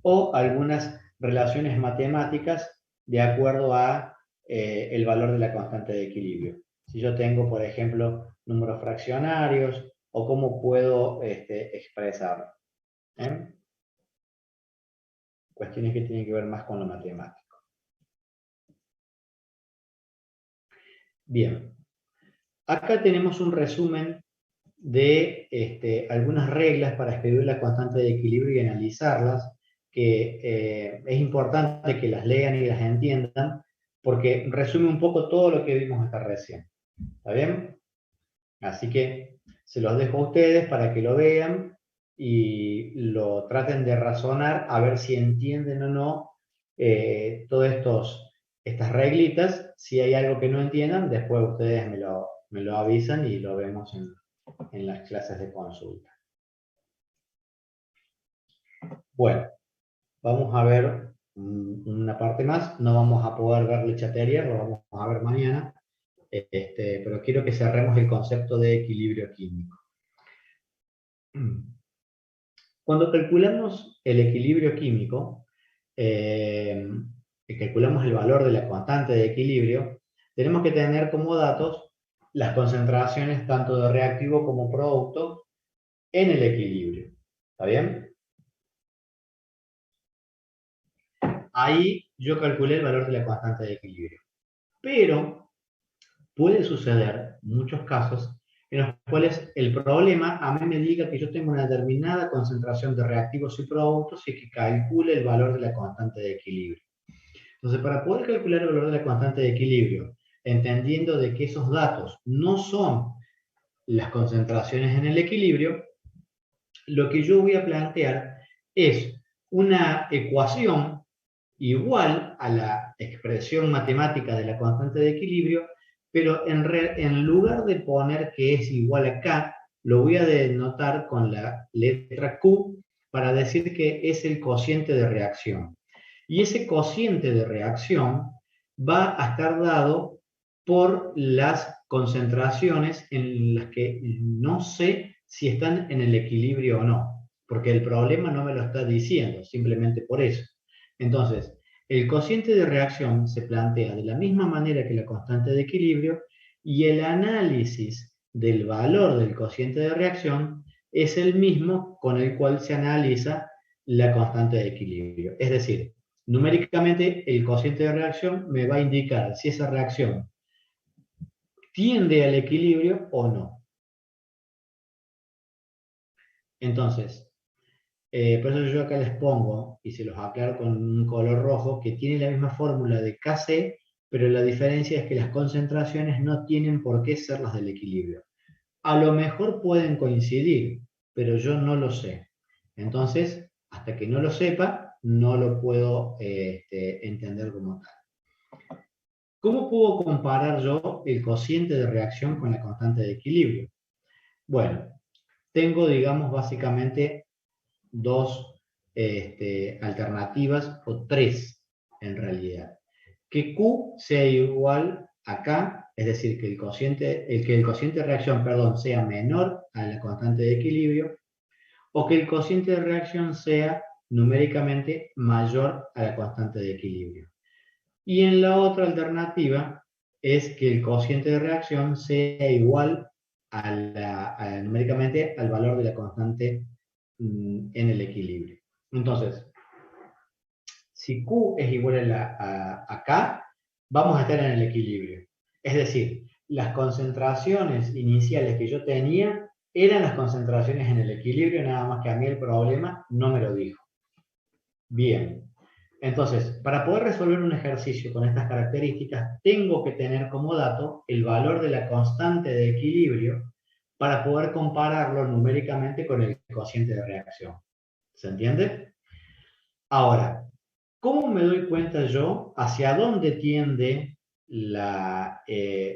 O algunas relaciones matemáticas de acuerdo a el valor de la constante de equilibrio. Si yo tengo, por ejemplo, números fraccionarios, o cómo puedo expresarlo. Cuestiones que tienen que ver más con lo matemático. Bien. Acá tenemos un resumen de algunas reglas para escribir la constante de equilibrio y analizarlas, que es importante que las lean y las entiendan, porque resume un poco todo lo que vimos hasta recién. ¿Está bien? Así que se los dejo a ustedes para que lo vean y lo traten de razonar a ver si entienden o no todas estas reglitas. Si hay algo que no entiendan, después ustedes me lo avisan y lo vemos en las clases de consulta. Bueno, vamos a ver una parte más. No vamos a poder ver Lechatería, lo vamos a ver mañana. Pero quiero que cerremos el concepto de equilibrio químico. Cuando calculamos el equilibrio químico, calculamos el valor de la constante de equilibrio, tenemos que tener como datos las concentraciones tanto de reactivo como producto en el equilibrio. ¿Está bien? Ahí yo calculé el valor de la constante de equilibrio. Pero puede suceder muchos casos en los cuales el problema a mí me diga que yo tengo una determinada concentración de reactivos y productos y que calcule el valor de la constante de equilibrio. Entonces, para poder calcular el valor de la constante de equilibrio, entendiendo de que esos datos no son las concentraciones en el equilibrio, lo que yo voy a plantear es una ecuación igual a la expresión matemática de la constante de equilibrio, pero en lugar de poner que es igual a K, lo voy a denotar con la letra Q para decir que es el cociente de reacción. Y ese cociente de reacción va a estar dado por las concentraciones en las que no sé si están en el equilibrio o no, porque el problema no me lo está diciendo, simplemente por eso. Entonces, el cociente de reacción se plantea de la misma manera que la constante de equilibrio y el análisis del valor del cociente de reacción es el mismo con el cual se analiza la constante de equilibrio. Es decir, numéricamente el cociente de reacción me va a indicar si esa reacción tiende al equilibrio o no. Entonces, por eso yo acá les pongo, y se los aclaro con un color rojo, que tiene la misma fórmula de Kc, pero la diferencia es que las concentraciones no tienen por qué ser las del equilibrio. A lo mejor pueden coincidir, pero yo no lo sé. Entonces, hasta que no lo sepa, no lo puedo entender como tal. ¿Cómo puedo comparar yo el cociente de reacción con la constante de equilibrio? Bueno, tengo, digamos, básicamente dos alternativas, o tres en realidad. Que Q sea igual a K, es decir, que el cociente de reacción, perdón, sea menor a la constante de equilibrio, o que el cociente de reacción sea numéricamente mayor a la constante de equilibrio. Y en la otra alternativa es que el cociente de reacción sea igual numéricamente al valor de la constante en el equilibrio. Entonces, si Q es igual a K, vamos a estar en el equilibrio. Es decir, las concentraciones iniciales que yo tenía eran las concentraciones en el equilibrio, nada más que a mí el problema no me lo dijo. Bien. Entonces, para poder resolver un ejercicio con estas características, tengo que tener como dato el valor de la constante de equilibrio para poder compararlo numéricamente con el cociente de reacción. ¿Se entiende? Ahora, ¿cómo me doy cuenta yo hacia dónde tiende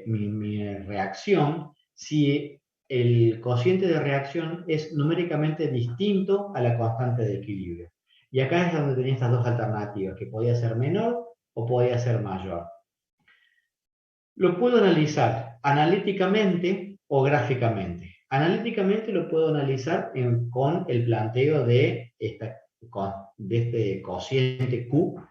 mi reacción si el cociente de reacción es numéricamente distinto a la constante de equilibrio? Y acá es donde tenía estas dos alternativas, que podía ser menor o podía ser mayor. Lo puedo analizar analíticamente o gráficamente lo puedo analizar con el planteo de este cociente Q,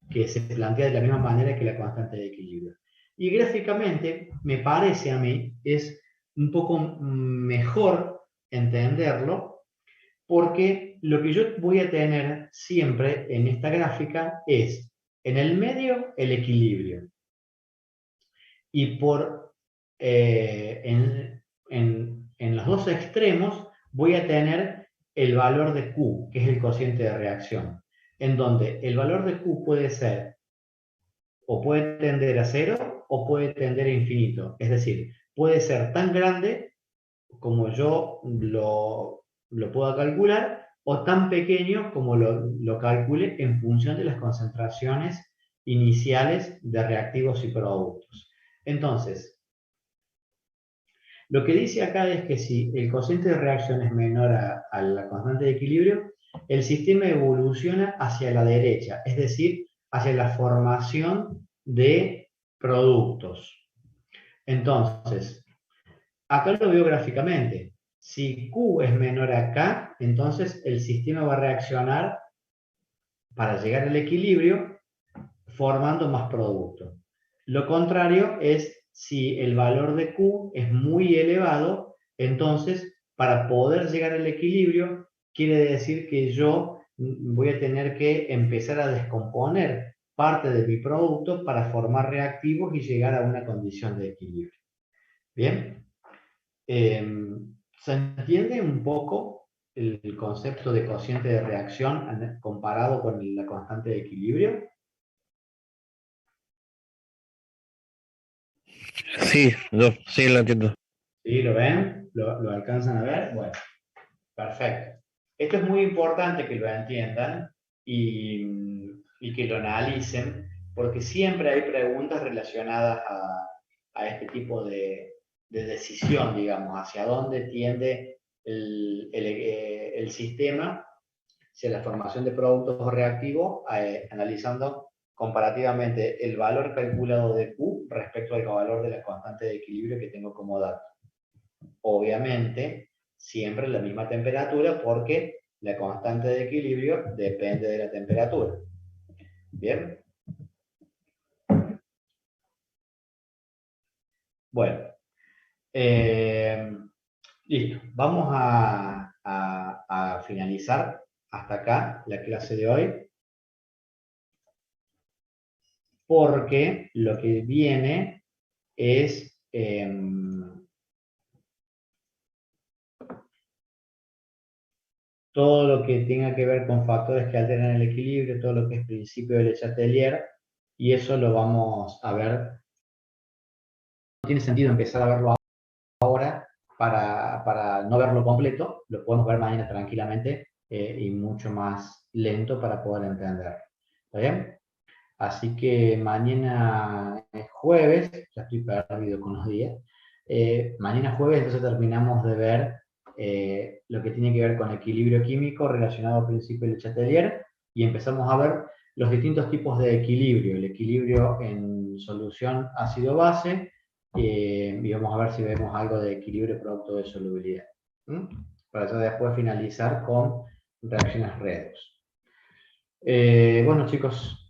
que se plantea de la misma manera que la constante de equilibrio. Y gráficamente, me parece a mí, es un poco mejor entenderlo, porque lo que yo voy a tener siempre en esta gráfica es, en el medio, el equilibrio. Y en los dos extremos voy a tener el valor de Q, que es el cociente de reacción, en donde el valor de Q puede ser, o puede tender a 0, o puede tender a infinito. Es decir, puede ser tan grande como yo lo pueda calcular, o tan pequeño como lo calcule en función de las concentraciones iniciales de reactivos y productos. Entonces, lo que dice acá es que si el cociente de reacción es menor a la constante de equilibrio, el sistema evoluciona hacia la derecha, es decir, hacia la formación de productos. Entonces, acá lo veo gráficamente. Si Q es menor a K, entonces el sistema va a reaccionar para llegar al equilibrio formando más producto. Lo contrario es si el valor de Q es muy elevado, entonces para poder llegar al equilibrio, quiere decir que yo voy a tener que empezar a descomponer parte de mi producto para formar reactivos y llegar a una condición de equilibrio. ¿Bien? ¿Se entiende un poco el concepto de cociente de reacción comparado con la constante de equilibrio? Sí, sí lo entiendo. ¿Sí? ¿Lo ven? ¿Lo alcanzan a ver? Bueno, perfecto. Esto es muy importante que lo entiendan y que lo analicen, porque siempre hay preguntas relacionadas a este tipo de decisión, digamos, hacia dónde tiende el sistema, hacia la formación de productos o reactivos, analizando comparativamente el valor calculado de Q respecto al valor de la constante de equilibrio que tengo como dato. Obviamente, siempre la misma temperatura porque la constante de equilibrio depende de la temperatura. ¿Bien? Bueno, listo. Vamos a finalizar hasta acá la clase de hoy, porque lo que viene es todo lo que tenga que ver con factores que alteran el equilibrio, todo lo que es principio de Le Chatelier, y eso lo vamos a ver. No tiene sentido empezar a verlo ahora para no verlo completo, lo podemos ver mañana tranquilamente y mucho más lento para poder entender. ¿Está bien? Así que mañana es jueves, ya estoy perdido con los días. Mañana jueves entonces terminamos de ver lo que tiene que ver con equilibrio químico relacionado al principio de Le Chatelier y empezamos a ver los distintos tipos de equilibrio, el equilibrio en solución ácido-base, y vamos a ver si vemos algo de equilibrio producto de solubilidad. Para eso después finalizar con reacciones redox. Bueno chicos,